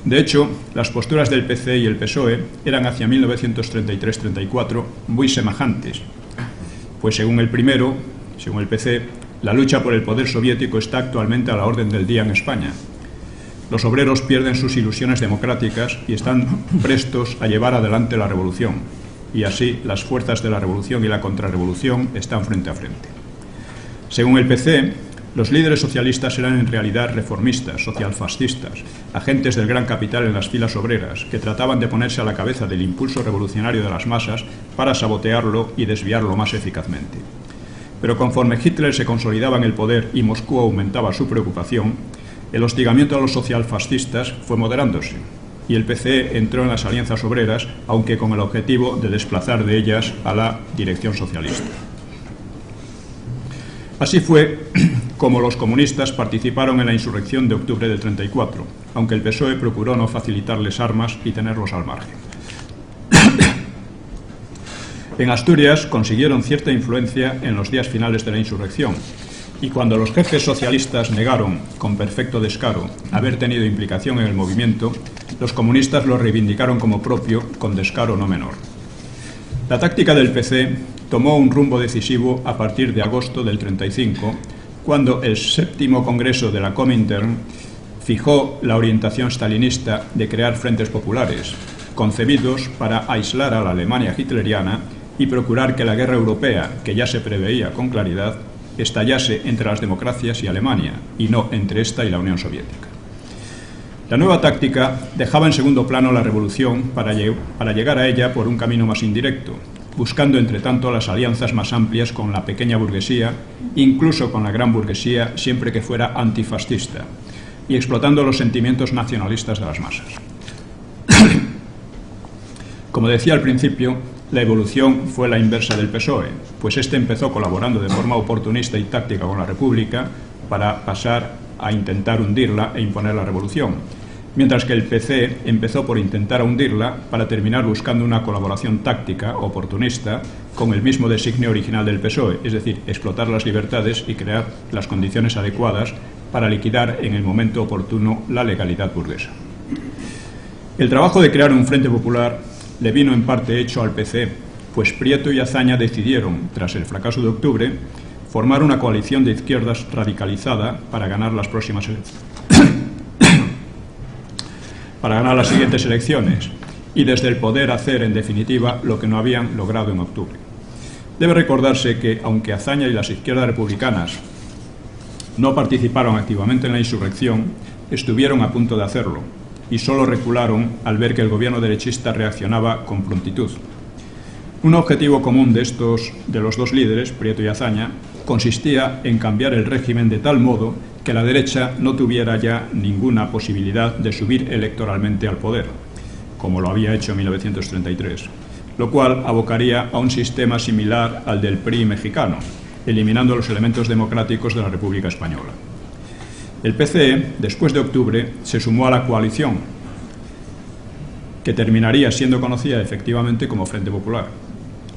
De hecho, las posturas del PC y el PSOE eran hacia 1933-34 muy semejantes, pues según el primero, según el PC, la lucha por el poder soviético está actualmente a la orden del día en España. Los obreros pierden sus ilusiones democráticas y están prestos a llevar adelante la revolución, y así las fuerzas de la revolución y la contrarrevolución están frente a frente. Según el PC, los líderes socialistas eran en realidad reformistas, socialfascistas, agentes del gran capital en las filas obreras, que trataban de ponerse a la cabeza del impulso revolucionario de las masas para sabotearlo y desviarlo más eficazmente. Pero conforme Hitler se consolidaba en el poder y Moscú aumentaba su preocupación, el hostigamiento a los socialfascistas fue moderándose, y el PCE entró en las alianzas obreras, aunque con el objetivo de desplazar de ellas a la dirección socialista. Así fue como los comunistas participaron en la insurrección de octubre del 34, aunque el PSOE procuró no facilitarles armas y tenerlos al margen. En Asturias consiguieron cierta influencia en los días finales de la insurrección, y cuando los jefes socialistas negaron, con perfecto descaro, haber tenido implicación en el movimiento, los comunistas lo reivindicaron como propio, con descaro no menor. La táctica del PC tomó un rumbo decisivo a partir de agosto del 35, cuando el séptimo congreso de la Comintern fijó la orientación stalinista de crear frentes populares, concebidos para aislar a la Alemania hitleriana y procurar que la guerra europea, que ya se preveía con claridad, estallase entre las democracias y Alemania, y no entre esta y la Unión Soviética. La nueva táctica dejaba en segundo plano la revolución para llegar a ella por un camino más indirecto, buscando entre tanto las alianzas más amplias con la pequeña burguesía, incluso con la gran burguesía, siempre que fuera antifascista, y explotando los sentimientos nacionalistas de las masas. Como decía al principio, la evolución fue la inversa del PSOE, pues este empezó colaborando de forma oportunista y táctica con la República para pasar a intentar hundirla e imponer la revolución, mientras que el PC empezó por intentar hundirla para terminar buscando una colaboración táctica oportunista con el mismo designio original del PSOE, es decir, explotar las libertades y crear las condiciones adecuadas para liquidar en el momento oportuno la legalidad burguesa. El trabajo de crear un frente popular le vino en parte hecho al PC, pues Prieto y Azaña decidieron, tras el fracaso de octubre, formar una coalición de izquierdas radicalizada para ganar las próximas para ganar las siguientes elecciones y desde el poder hacer, en definitiva, lo que no habían logrado en octubre. Debe recordarse que, aunque Azaña y las izquierdas republicanas no participaron activamente en la insurrección, estuvieron a punto de hacerlo y solo recularon al ver que el gobierno derechista reaccionaba con prontitud. Un objetivo común de los dos líderes, Prieto y Azaña, consistía en cambiar el régimen de tal modo que la derecha no tuviera ya ninguna posibilidad de subir electoralmente al poder, como lo había hecho en 1933, lo cual abocaría a un sistema similar al del PRI mexicano, eliminando los elementos democráticos de la República Española. El PCE, después de octubre, se sumó a la coalición, que terminaría siendo conocida efectivamente como Frente Popular.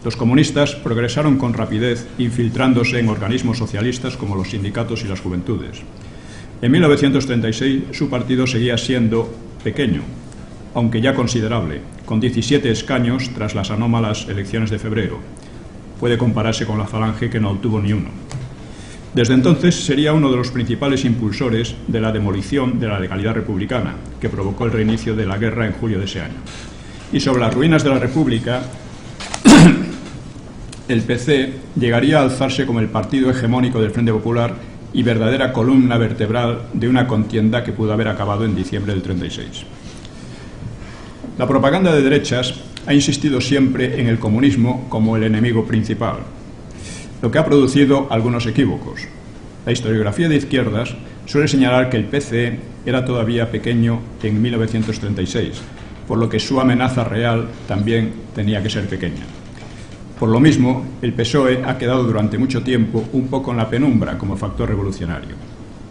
Los comunistas progresaron con rapidez, infiltrándose en organismos socialistas como los sindicatos y las juventudes. En 1936 su partido seguía siendo pequeño, aunque ya considerable, con 17 escaños tras las anómalas elecciones de febrero. Puede compararse con la Falange, que no obtuvo ni uno. Desde entonces sería uno de los principales impulsores de la demolición de la legalidad republicana, que provocó el reinicio de la guerra en julio de ese año. Y sobre las ruinas de la República, el PC llegaría a alzarse como el partido hegemónico del Frente Popular y verdadera columna vertebral de una contienda que pudo haber acabado en diciembre del 36. La propaganda de derechas ha insistido siempre en el comunismo como el enemigo principal, lo que ha producido algunos equívocos. La historiografía de izquierdas suele señalar que el PCE era todavía pequeño en 1936, por lo que su amenaza real también tenía que ser pequeña. Por lo mismo, el PSOE ha quedado durante mucho tiempo un poco en la penumbra como factor revolucionario.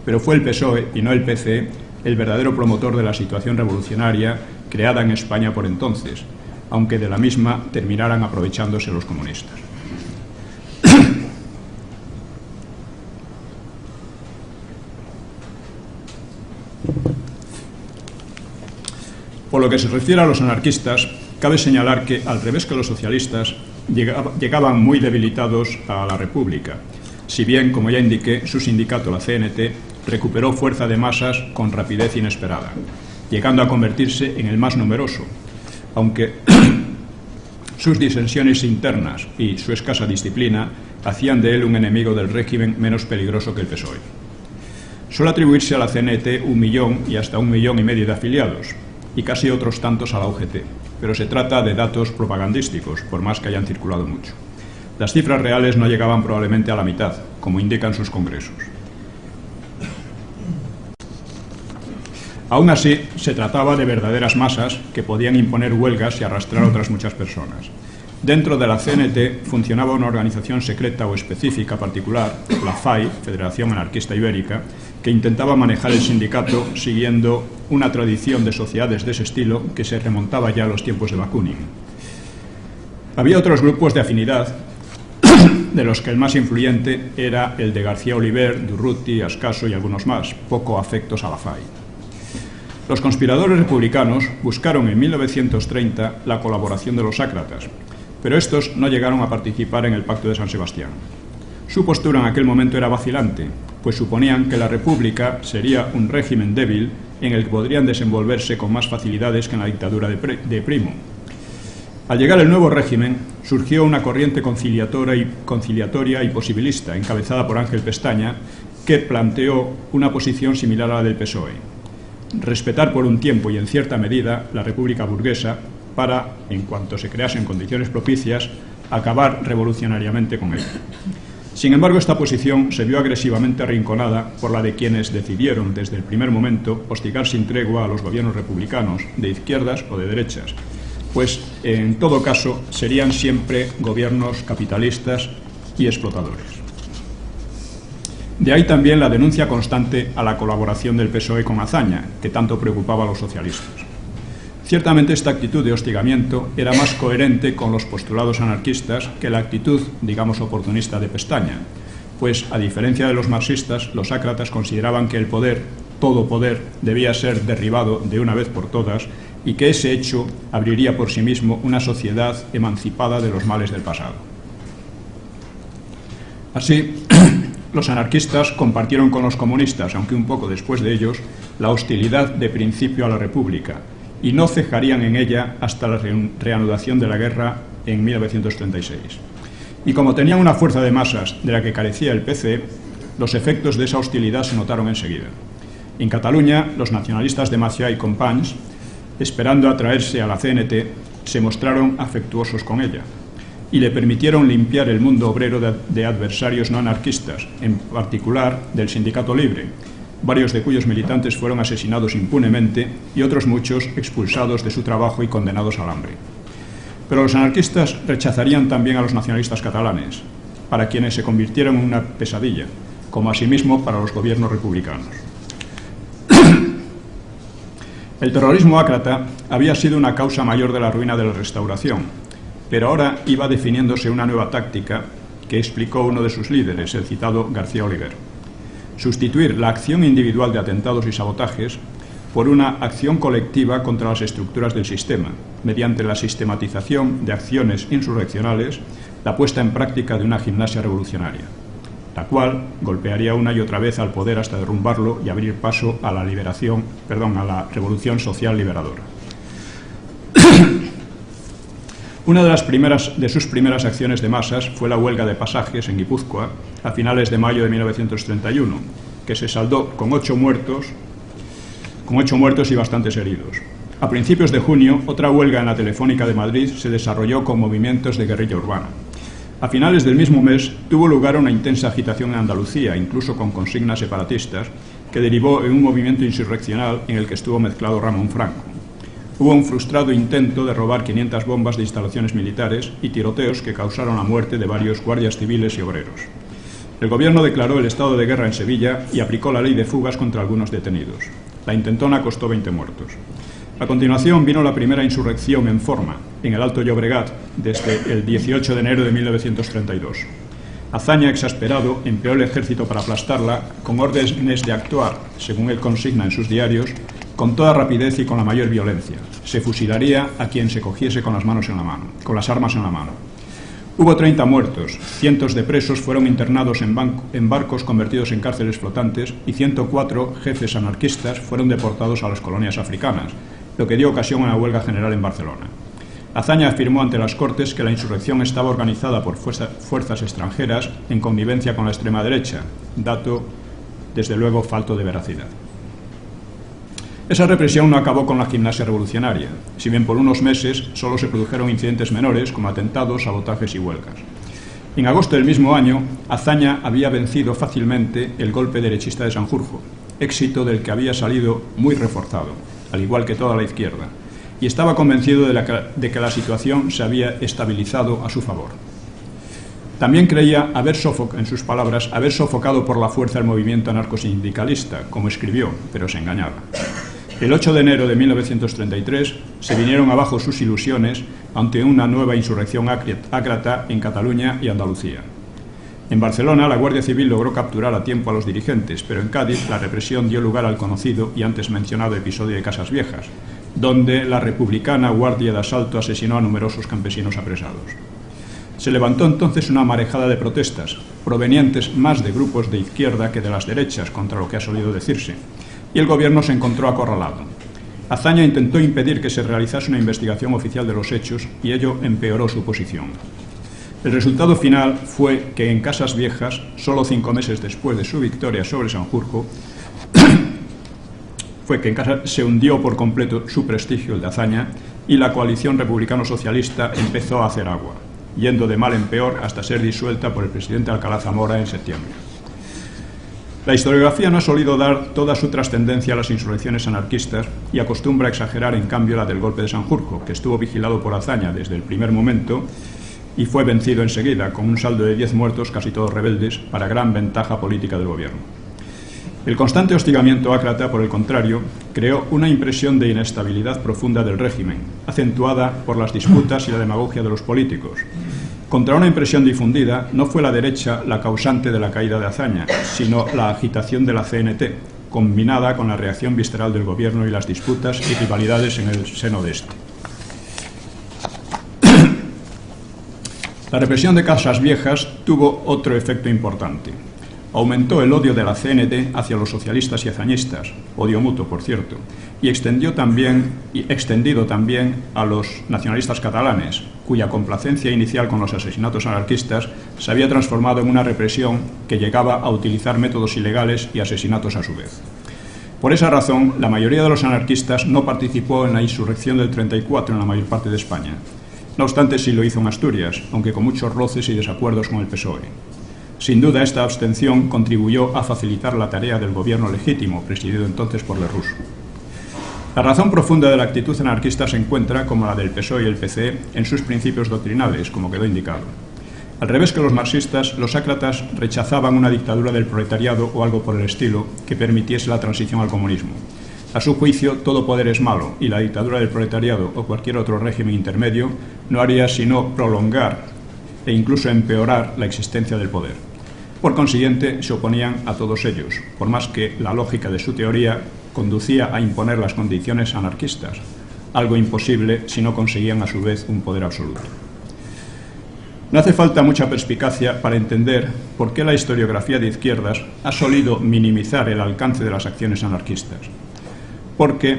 Pero fue el PSOE y no el PCE el verdadero promotor de la situación revolucionaria creada en España por entonces, aunque de la misma terminaran aprovechándose los comunistas. Por lo que se refiere a los anarquistas, cabe señalar que, al revés que los socialistas, llegaban muy debilitados a la República, si bien, como ya indiqué, su sindicato, la CNT, recuperó fuerza de masas con rapidez inesperada, llegando a convertirse en el más numeroso, aunque sus disensiones internas y su escasa disciplina hacían de él un enemigo del régimen menos peligroso que el PSOE. Suele atribuirse a la CNT 1 millón y hasta 1,5 millones de afiliados, y casi otros tantos a la UGT, pero se trata de datos propagandísticos, por más que hayan circulado mucho. Las cifras reales no llegaban probablemente a la mitad, como indican sus congresos. Aún así, se trataba de verdaderas masas que podían imponer huelgas y arrastrar a otras muchas personas. Dentro de la CNT funcionaba una organización secreta o específica particular, la FAI, Federación Anarquista Ibérica, que intentaba manejar el sindicato siguiendo una tradición de sociedades de ese estilo que se remontaba ya a los tiempos de Bakunin. Había otros grupos de afinidad, de los que el más influyente era el de García Oliver, Durruti, Ascaso y algunos más, poco afectos a la FAI. Los conspiradores republicanos buscaron en 1930 la colaboración de los sácratas, pero estos no llegaron a participar en el Pacto de San Sebastián. Su postura en aquel momento era vacilante, pues suponían que la República sería un régimen débil en el que podrían desenvolverse con más facilidades que en la dictadura de Primo. Al llegar el nuevo régimen, surgió una corriente conciliatoria y posibilista, encabezada por Ángel Pestaña, que planteó una posición similar a la del PSOE: respetar por un tiempo y en cierta medida la República burguesa para, en cuanto se creasen condiciones propicias, acabar revolucionariamente con ella. Sin embargo, esta posición se vio agresivamente arrinconada por la de quienes decidieron desde el primer momento hostigar sin tregua a los gobiernos republicanos, de izquierdas o de derechas, pues en todo caso serían siempre gobiernos capitalistas y explotadores. De ahí también la denuncia constante a la colaboración del PSOE con Azaña, que tanto preocupaba a los socialistas. Ciertamente esta actitud de hostigamiento era más coherente con los postulados anarquistas que la actitud, digamos, oportunista de Pestaña, pues, a diferencia de los marxistas, los sácratas consideraban que el poder, todo poder, debía ser derribado de una vez por todas y que ese hecho abriría por sí mismo una sociedad emancipada de los males del pasado. Así, los anarquistas compartieron con los comunistas, aunque un poco después de ellos, la hostilidad de principio a la República, y no cejarían en ella hasta la reanudación de la guerra en 1936. Y como tenían una fuerza de masas de la que carecía el PCE, los efectos de esa hostilidad se notaron enseguida. En Cataluña, los nacionalistas de Macià y Companys, esperando atraerse a la CNT, se mostraron afectuosos con ella y le permitieron limpiar el mundo obrero de adversarios no anarquistas, en particular del Sindicato Libre, varios de cuyos militantes fueron asesinados impunemente y otros muchos expulsados de su trabajo y condenados al hambre. Pero los anarquistas rechazarían también a los nacionalistas catalanes, para quienes se convirtieron en una pesadilla, como asimismo para los gobiernos republicanos. El terrorismo ácrata había sido una causa mayor de la ruina de la Restauración, pero ahora iba definiéndose una nueva táctica que explicó uno de sus líderes, el citado García Oliver: sustituir la acción individual de atentados y sabotajes por una acción colectiva contra las estructuras del sistema, mediante la sistematización de acciones insurreccionales, la puesta en práctica de una gimnasia revolucionaria, la cual golpearía una y otra vez al poder hasta derrumbarlo y abrir paso a la revolución social liberadora. Una de sus primeras acciones de masas fue la huelga de pasajes en Guipúzcoa a finales de mayo de 1931, que se saldó con 8 muertos y bastantes heridos. A principios de junio, otra huelga en la Telefónica de Madrid se desarrolló con movimientos de guerrilla urbana. A finales del mismo mes tuvo lugar una intensa agitación en Andalucía, incluso con consignas separatistas, que derivó en un movimiento insurreccional en el que estuvo mezclado Ramón Franco. Hubo un frustrado intento de robar 500 bombas de instalaciones militares y tiroteos que causaron la muerte de varios guardias civiles y obreros. El gobierno declaró el estado de guerra en Sevilla y aplicó la ley de fugas contra algunos detenidos. La intentona costó 20 muertos. A continuación vino la primera insurrección en forma, en el Alto Llobregat, desde el 18 de enero de 1932. Azaña, exasperado, empleó el ejército para aplastarla, con órdenes de actuar, según él consigna en sus diarios, con toda rapidez y con la mayor violencia. Se fusilaría a quien se cogiese con las armas en la mano. Hubo 30 muertos, cientos de presos fueron internados en barcos convertidos en cárceles flotantes y 104 jefes anarquistas fueron deportados a las colonias africanas, lo que dio ocasión a una huelga general en Barcelona. Azaña afirmó ante las Cortes que la insurrección estaba organizada por fuerzas extranjeras en connivencia con la extrema derecha, dato, desde luego, falto de veracidad. Esa represión no acabó con la gimnasia revolucionaria, si bien por unos meses solo se produjeron incidentes menores como atentados, sabotajes y huelgas. En agosto del mismo año, Azaña había vencido fácilmente el golpe derechista de Sanjurjo, éxito del que había salido muy reforzado, al igual que toda la izquierda, y estaba convencido de que la situación se había estabilizado a su favor. También creía en sus palabras, haber sofocado por la fuerza el movimiento anarcosindicalista, como escribió, pero se engañaba. El 8 de enero de 1933 se vinieron abajo sus ilusiones ante una nueva insurrección ácrata en Cataluña y Andalucía. En Barcelona, la Guardia Civil logró capturar a tiempo a los dirigentes, pero en Cádiz la represión dio lugar al conocido y antes mencionado episodio de Casas Viejas, donde la republicana Guardia de Asalto asesinó a numerosos campesinos apresados. Se levantó entonces una marejada de protestas, provenientes más de grupos de izquierda que de las derechas, contra lo que ha solido decirse, y el gobierno se encontró acorralado. Azaña intentó impedir que se realizase una investigación oficial de los hechos y ello empeoró su posición. El resultado final fue que en Casas Viejas, solo 5 meses después de su victoria sobre Sanjurjo, se hundió por completo su prestigio, el de Azaña, y la coalición republicano-socialista empezó a hacer agua, yendo de mal en peor hasta ser disuelta por el presidente Alcalá Zamora en septiembre. La historiografía no ha solido dar toda su trascendencia a las insurrecciones anarquistas y acostumbra a exagerar, en cambio, la del golpe de Sanjurjo, que estuvo vigilado por Azaña desde el primer momento y fue vencido enseguida, con un saldo de 10 muertos, casi todos rebeldes, para gran ventaja política del gobierno. El constante hostigamiento ácrata, por el contrario, creó una impresión de inestabilidad profunda del régimen, acentuada por las disputas y la demagogia de los políticos. Contra una impresión difundida, no fue la derecha la causante de la caída de Azaña, sino la agitación de la CNT, combinada con la reacción visceral del gobierno y las disputas y rivalidades en el seno de este. La represión de Casas Viejas tuvo otro efecto importante. Aumentó el odio de la CNT hacia los socialistas y azañistas, odio mutuo, por cierto, y extendido también a los nacionalistas catalanes, cuya complacencia inicial con los asesinatos anarquistas se había transformado en una represión que llegaba a utilizar métodos ilegales y asesinatos a su vez. Por esa razón, la mayoría de los anarquistas no participó en la insurrección del 34 en la mayor parte de España. No obstante, sí lo hizo en Asturias, aunque con muchos roces y desacuerdos con el PSOE. Sin duda, esta abstención contribuyó a facilitar la tarea del gobierno legítimo, presidido entonces por Lerroux. La razón profunda de la actitud anarquista se encuentra, como la del PSOE y el PCE, en sus principios doctrinales, como quedó indicado. Al revés que los marxistas, los ácratas rechazaban una dictadura del proletariado o algo por el estilo que permitiese la transición al comunismo. A su juicio, todo poder es malo y la dictadura del proletariado o cualquier otro régimen intermedio no haría sino prolongar e incluso empeorar la existencia del poder. Por consiguiente, se oponían a todos ellos, por más que la lógica de su teoría conducía a imponer las condiciones anarquistas, algo imposible si no conseguían a su vez un poder absoluto. No hace falta mucha perspicacia para entender por qué la historiografía de izquierdas ha solido minimizar el alcance de las acciones anarquistas. Porque,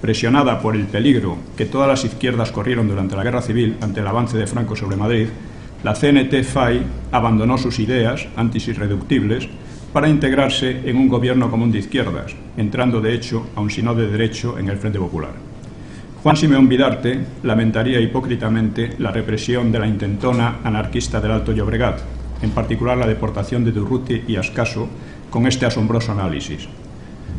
presionada por el peligro que todas las izquierdas corrieron durante la Guerra Civil ante el avance de Franco sobre Madrid, la CNT-FAI abandonó sus ideas anti-irreductibles para integrarse en un gobierno común de izquierdas, entrando de hecho, aun si no de derecho, en el Frente Popular. Juan Simeón Vidarte lamentaría hipócritamente la represión de la intentona anarquista del Alto Llobregat, en particular la deportación de Durruti y Ascaso, con este asombroso análisis.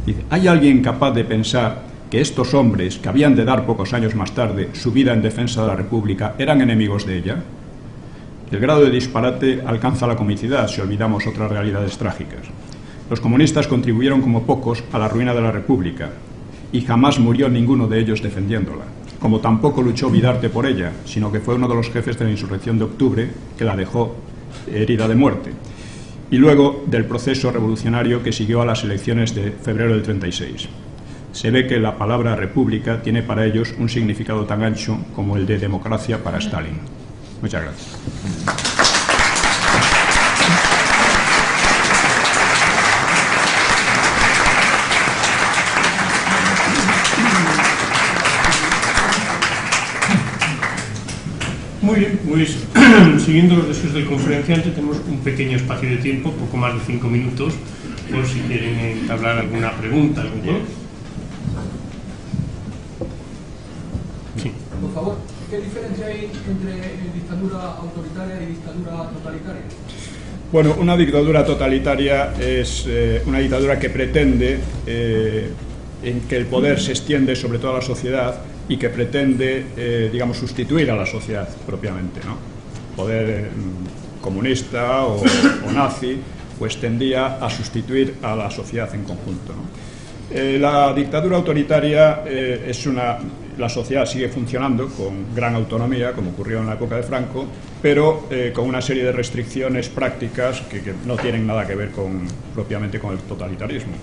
Dice, ¿hay alguien capaz de pensar que estos hombres, que habían de dar pocos años más tarde su vida en defensa de la República, eran enemigos de ella? El grado de disparate alcanza la comicidad si olvidamos otras realidades trágicas. Los comunistas contribuyeron como pocos a la ruina de la República, y jamás murió ninguno de ellos defendiéndola, como tampoco luchó Vidarte por ella, sino que fue uno de los jefes de la insurrección de octubre que la dejó herida de muerte, y luego del proceso revolucionario que siguió a las elecciones de febrero del 36. Se ve que la palabra república tiene para ellos un significado tan ancho como el de democracia para Stalin. Muchas gracias. Muy bien, pues siguiendo los deseos del conferenciante, tenemos un pequeño espacio de tiempo, poco más de 5 minutos, por si quieren entablar alguna pregunta. Sí. Por favor, ¿qué diferencia hay entre dictadura autoritaria y dictadura totalitaria? Bueno, una dictadura totalitaria es una dictadura que pretende en que el poder se extiende sobre toda la sociedad y que pretende, digamos, sustituir a la sociedad propiamente, ¿no? Poder comunista o nazi, pues tendía a sustituir a la sociedad en conjunto, ¿no? La dictadura autoritaria la sociedad sigue funcionando con gran autonomía, como ocurrió en la época de Franco, pero con una serie de restricciones prácticas que no tienen nada que ver propiamente con el totalitarismo.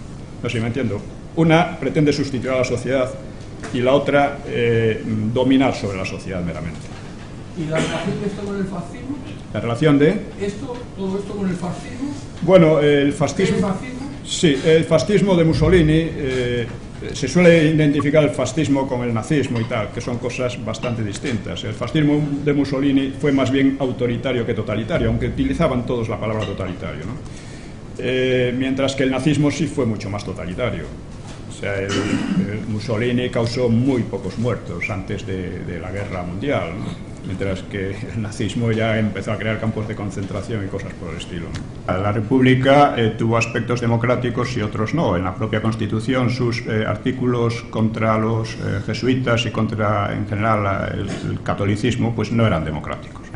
No sé si me entiendo. Una pretende sustituir a la sociedad y la otra dominar sobre la sociedad meramente. ¿Y la relación de esto con el fascismo? ¿La relación de? ¿Todo esto con el fascismo? Bueno, el fascismo... ¿El fascismo? Sí, el fascismo de Mussolini, se suele identificar el fascismo con el nazismo y tal, que son cosas bastante distintas. El fascismo de Mussolini fue más bien autoritario que totalitario, aunque utilizaban todos la palabra totalitario, ¿no? Mientras que el nazismo sí fue mucho más totalitario. O sea, el Mussolini causó muy pocos muertos antes de la guerra mundial, ¿no? Mientras que el nazismo ya empezó a crear campos de concentración y cosas por el estilo, ¿no? La República tuvo aspectos democráticos y otros no. En la propia Constitución, sus artículos contra los jesuitas y contra, en general, el catolicismo, pues no eran democráticos,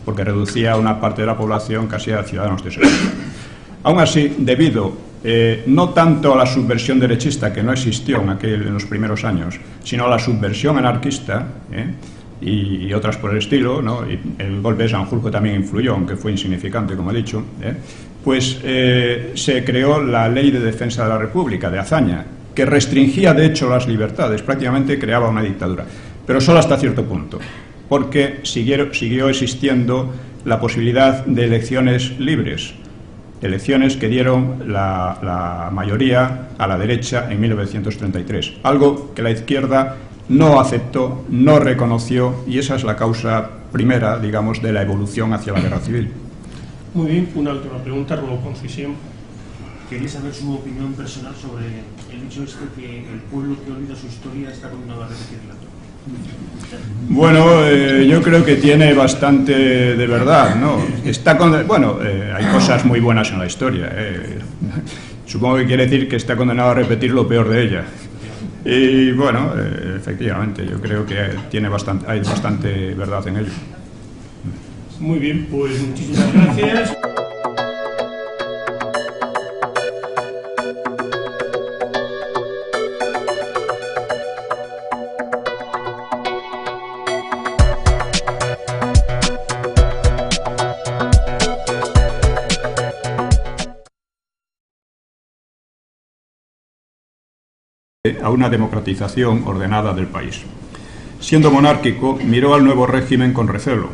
porque reducía a una parte de la población casi a ciudadanos de segunda. Aún así, debido no tanto a la subversión derechista, que no existió en los primeros años, sino a la subversión anarquista, y otras por el estilo, ¿no? Y el golpe de Sanjurjo también influyó, aunque fue insignificante, como he dicho, pues se creó la Ley de Defensa de la República, de Azaña, que restringía de hecho las libertades, prácticamente creaba una dictadura, pero solo hasta cierto punto, porque siguió existiendo la posibilidad de elecciones libres, elecciones que dieron la mayoría a la derecha en 1933, algo que la izquierda no aceptó, no reconoció, y esa es la causa primera, digamos, de la evolución hacia la guerra civil. Muy bien, una última pregunta, ruego concisión. Quería saber su opinión personal sobre el hecho que el pueblo que olvida su historia está condenado a repetirla. Bueno, yo creo que tiene bastante de verdad, ¿no? Hay cosas muy buenas en la historia. Supongo que quiere decir que está condenado a repetir lo peor de ella. Y bueno, efectivamente, yo creo que hay bastante verdad en ello. Muy bien, pues muchísimas gracias. a una democratización ordenada del país. Siendo monárquico, miró al nuevo régimen con recelo,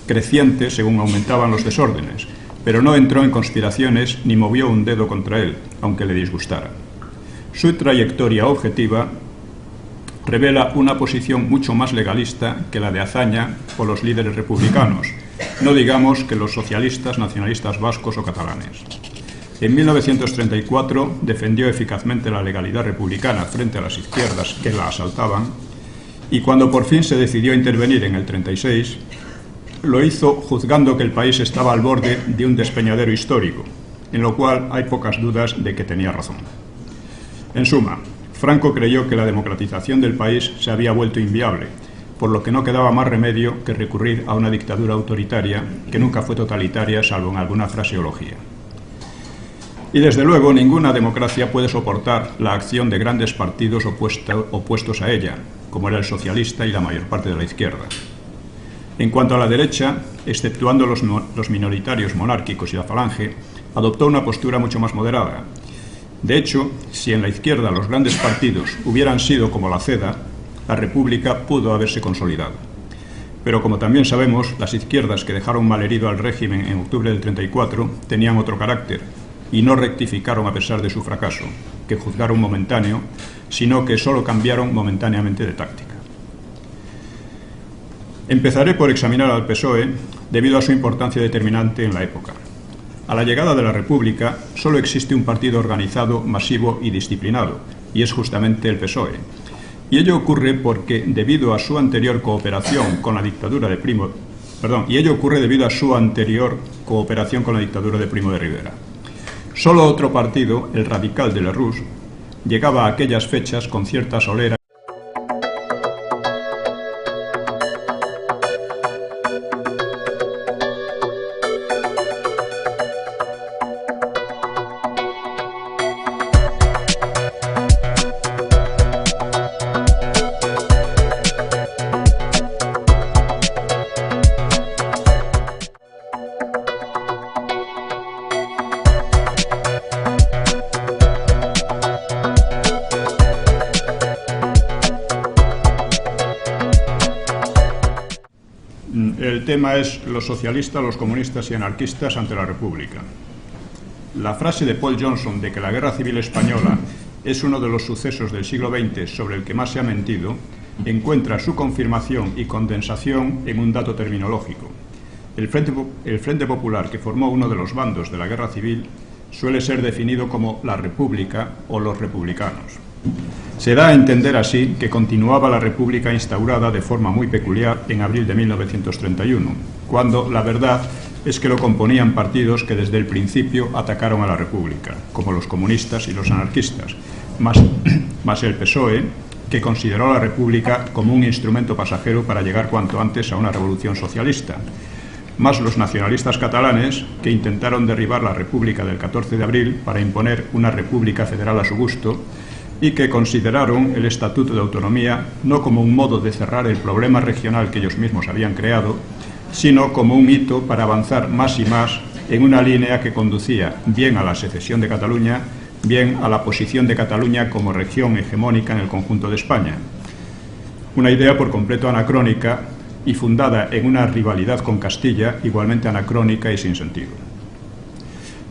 creciente según aumentaban los desórdenes, pero no entró en conspiraciones ni movió un dedo contra él, aunque le disgustara. Su trayectoria objetiva revela una posición mucho más legalista que la de Azaña o los líderes republicanos, no digamos que los socialistas, nacionalistas vascos o catalanes. En 1934 defendió eficazmente la legalidad republicana frente a las izquierdas que la asaltaban, y cuando por fin se decidió a intervenir en el 36, lo hizo juzgando que el país estaba al borde de un despeñadero histórico, en lo cual hay pocas dudas de que tenía razón. En suma, Franco creyó que la democratización del país se había vuelto inviable, por lo que no quedaba más remedio que recurrir a una dictadura autoritaria que nunca fue totalitaria salvo en alguna fraseología. Y desde luego ninguna democracia puede soportar la acción de grandes partidos opuestos a ella, como era el socialista y la mayor parte de la izquierda. En cuanto a la derecha, exceptuando los minoritarios monárquicos y la Falange, adoptó una postura mucho más moderada. De hecho, si en la izquierda los grandes partidos hubieran sido como la CEDA, la República pudo haberse consolidado. Pero como también sabemos, las izquierdas que dejaron malherido al régimen en octubre del 34 tenían otro carácter y no rectificaron a pesar de su fracaso, que juzgaron momentáneo, sino que solo cambiaron momentáneamente de táctica. Empezaré por examinar al PSOE debido a su importancia determinante en la época. A la llegada de la República solo existe un partido organizado, masivo y disciplinado, y es justamente el PSOE. Y ello ocurre porque, debido a su anterior cooperación con la dictadura de Primo de Rivera. Solo otro partido, el radical de Lerroux, llegaba a aquellas fechas con cierta solera. El tema es los socialistas, los comunistas y anarquistas ante la República. La frase de Paul Johnson de que la Guerra Civil Española es uno de los sucesos del siglo XX sobre el que más se ha mentido, encuentra su confirmación y condensación en un dato terminológico. El Frente Popular, que formó uno de los bandos de la Guerra Civil, suele ser definido como la República o los republicanos. Se da a entender así que continuaba la República instaurada de forma muy peculiar en abril de 1931, cuando la verdad es que lo componían partidos que desde el principio atacaron a la República, como los comunistas y los anarquistas, más el PSOE, que consideró a la República como un instrumento pasajero para llegar cuanto antes a una revolución socialista, más los nacionalistas catalanes, que intentaron derribar la República del 14 de abril para imponer una república federal a su gusto, y que consideraron el Estatuto de Autonomía no como un modo de cerrar el problema regional que ellos mismos habían creado, sino como un hito para avanzar más y más en una línea que conducía bien a la secesión de Cataluña, bien a la posición de Cataluña como región hegemónica en el conjunto de España. Una idea por completo anacrónica y fundada en una rivalidad con Castilla igualmente anacrónica y sin sentido.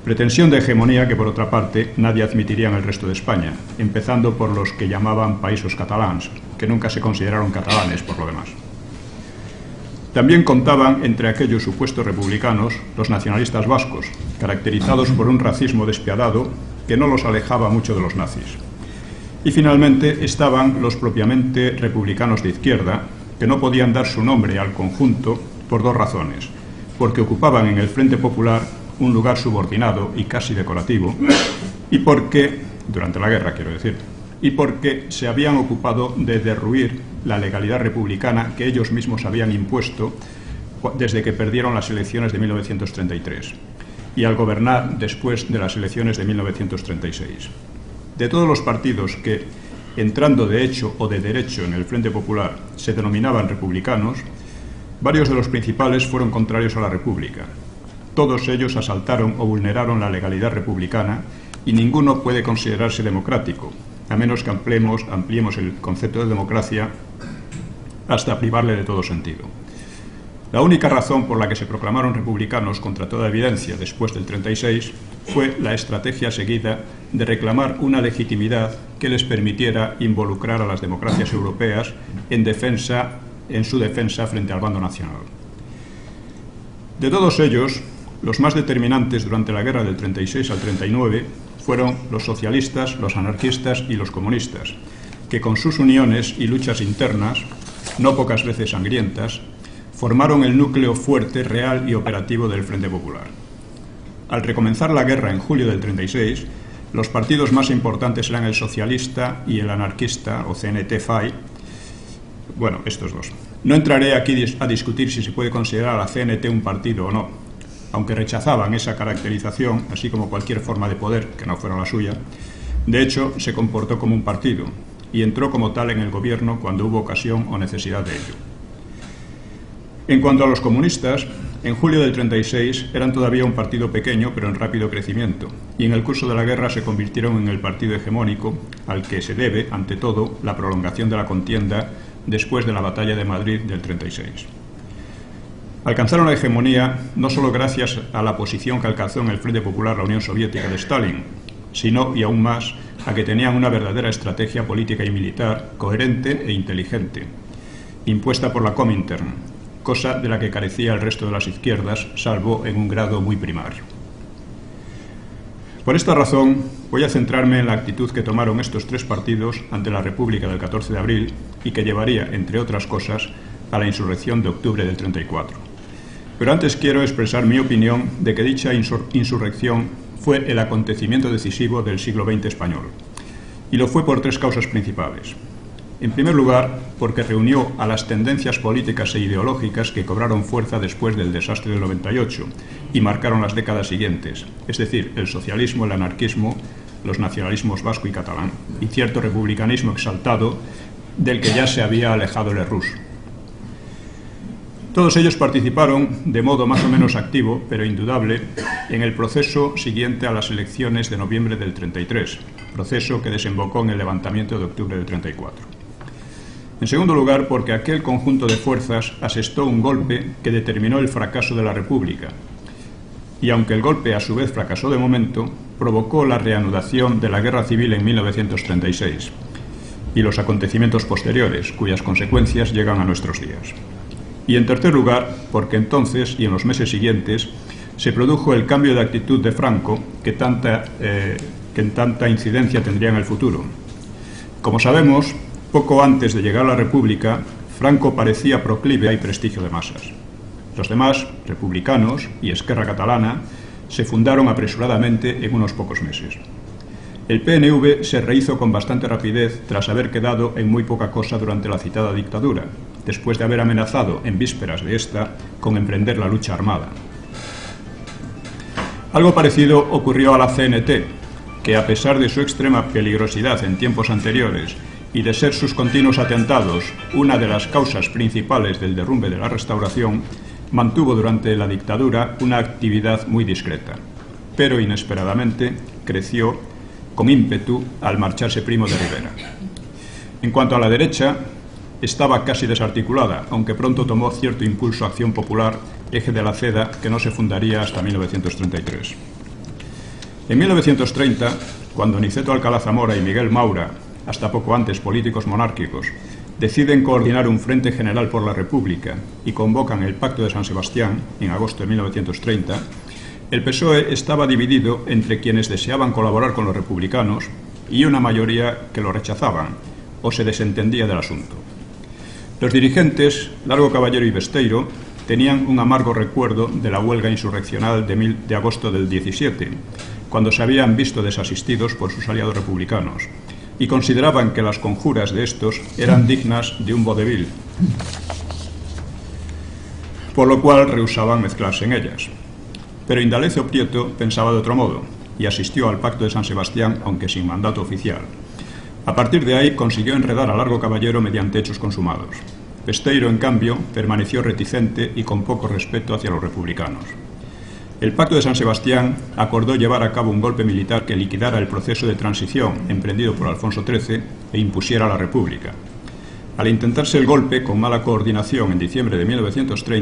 Pretensión de hegemonía que, por otra parte, nadie admitiría en el resto de España, empezando por los que llamaban països catalans, que nunca se consideraron catalanes por lo demás. También contaban entre aquellos supuestos republicanos los nacionalistas vascos, caracterizados por un racismo despiadado que no los alejaba mucho de los nazis. Y finalmente estaban los propiamente republicanos de izquierda, que no podían dar su nombre al conjunto por dos razones: porque ocupaban en el Frente Popular un lugar subordinado y casi decorativo, y porque, durante la guerra quiero decir, y porque se habían ocupado de derruir la legalidad republicana que ellos mismos habían impuesto desde que perdieron las elecciones de 1933 y al gobernar después de las elecciones de 1936. De todos los partidos que, entrando de hecho o de derecho en el Frente Popular, se denominaban republicanos, varios de los principales fueron contrarios a la República. Todos ellos asaltaron o vulneraron la legalidad republicana y ninguno puede considerarse democrático, a menos que ampliemos el concepto de democracia hasta privarle de todo sentido. La única razón por la que se proclamaron republicanos contra toda evidencia después del 36 fue la estrategia seguida de reclamar una legitimidad que les permitiera involucrar a las democracias europeas en su defensa frente al bando nacional. De todos ellos, los más determinantes durante la guerra del 36 al 39 fueron los socialistas, los anarquistas y los comunistas, que con sus uniones y luchas internas, no pocas veces sangrientas, formaron el núcleo fuerte, real y operativo del Frente Popular. Al recomenzar la guerra en julio del 36, los partidos más importantes eran el socialista y el anarquista, o CNT-FAI. Bueno, estos dos. No entraré aquí a discutir si se puede considerar a la CNT un partido o no, aunque rechazaban esa caracterización, así como cualquier forma de poder que no fuera la suya. De hecho, se comportó como un partido y entró como tal en el gobierno cuando hubo ocasión o necesidad de ello. En cuanto a los comunistas, en julio del 36 eran todavía un partido pequeño pero en rápido crecimiento, y en el curso de la guerra se convirtieron en el partido hegemónico al que se debe, ante todo, la prolongación de la contienda después de la batalla de Madrid del 36. Alcanzaron la hegemonía no solo gracias a la posición que alcanzó en el Frente Popular la Unión Soviética de Stalin, sino, y aún más, a que tenían una verdadera estrategia política y militar coherente e inteligente, impuesta por la Comintern, cosa de la que carecía el resto de las izquierdas, salvo en un grado muy primario. Por esta razón, voy a centrarme en la actitud que tomaron estos tres partidos ante la República del 14 de abril y que llevaría, entre otras cosas, a la insurrección de octubre del 34. Pero antes quiero expresar mi opinión de que dicha insurrección fue el acontecimiento decisivo del siglo XX español, y lo fue por tres causas principales. En primer lugar, porque reunió a las tendencias políticas e ideológicas que cobraron fuerza después del desastre del 98 y marcaron las décadas siguientes, es decir, el socialismo, el anarquismo, los nacionalismos vasco y catalán, y cierto republicanismo exaltado del que ya se había alejado el Rus. Todos ellos participaron de modo más o menos activo, pero indudable, en el proceso siguiente a las elecciones de noviembre del 33, proceso que desembocó en el levantamiento de octubre del 34. En segundo lugar, porque aquel conjunto de fuerzas asestó un golpe que determinó el fracaso de la República, y aunque el golpe a su vez fracasó de momento, provocó la reanudación de la Guerra Civil en 1936 y los acontecimientos posteriores, cuyas consecuencias llegan a nuestros días. Y en tercer lugar, porque entonces y en los meses siguientes se produjo el cambio de actitud de Franco que en tanta incidencia tendría en el futuro. Como sabemos, poco antes de llegar a la República, Franco parecía proclive a prestigio de masas. Los demás, republicanos y Esquerra Catalana, se fundaron apresuradamente en unos pocos meses. El PNV se rehizo con bastante rapidez tras haber quedado en muy poca cosa durante la citada dictadura, después de haber amenazado en vísperas de esta con emprender la lucha armada. Algo parecido ocurrió a la CNT, que a pesar de su extrema peligrosidad en tiempos anteriores y de ser sus continuos atentados una de las causas principales del derrumbe de la Restauración, mantuvo durante la dictadura una actividad muy discreta, pero inesperadamente creció con ímpetu al marcharse Primo de Rivera. En cuanto a la derecha, estaba casi desarticulada, aunque pronto tomó cierto impulso Acción Popular, eje de la CEDA, que no se fundaría hasta 1933. En 1930, cuando Niceto Alcalá Zamora y Miguel Maura, hasta poco antes políticos monárquicos, deciden coordinar un Frente General por la República y convocan el Pacto de San Sebastián en agosto de 1930, el PSOE estaba dividido entre quienes deseaban colaborar con los republicanos y una mayoría que lo rechazaban o se desentendía del asunto. Los dirigentes, Largo Caballero y Besteiro, tenían un amargo recuerdo de la huelga insurreccional de agosto del 17, cuando se habían visto desasistidos por sus aliados republicanos, y consideraban que las conjuras de estos eran dignas de un vodevil, por lo cual rehusaban mezclarse en ellas. Pero Indalecio Prieto pensaba de otro modo, y asistió al Pacto de San Sebastián, aunque sin mandato oficial. A partir de ahí consiguió enredar a Largo Caballero mediante hechos consumados. Besteiro, en cambio, permaneció reticente y con poco respeto hacia los republicanos. El Pacto de San Sebastián acordó llevar a cabo un golpe militar que liquidara el proceso de transición emprendido por Alfonso XIII e impusiera la República. Al intentarse el golpe, con mala coordinación en diciembre de 1930,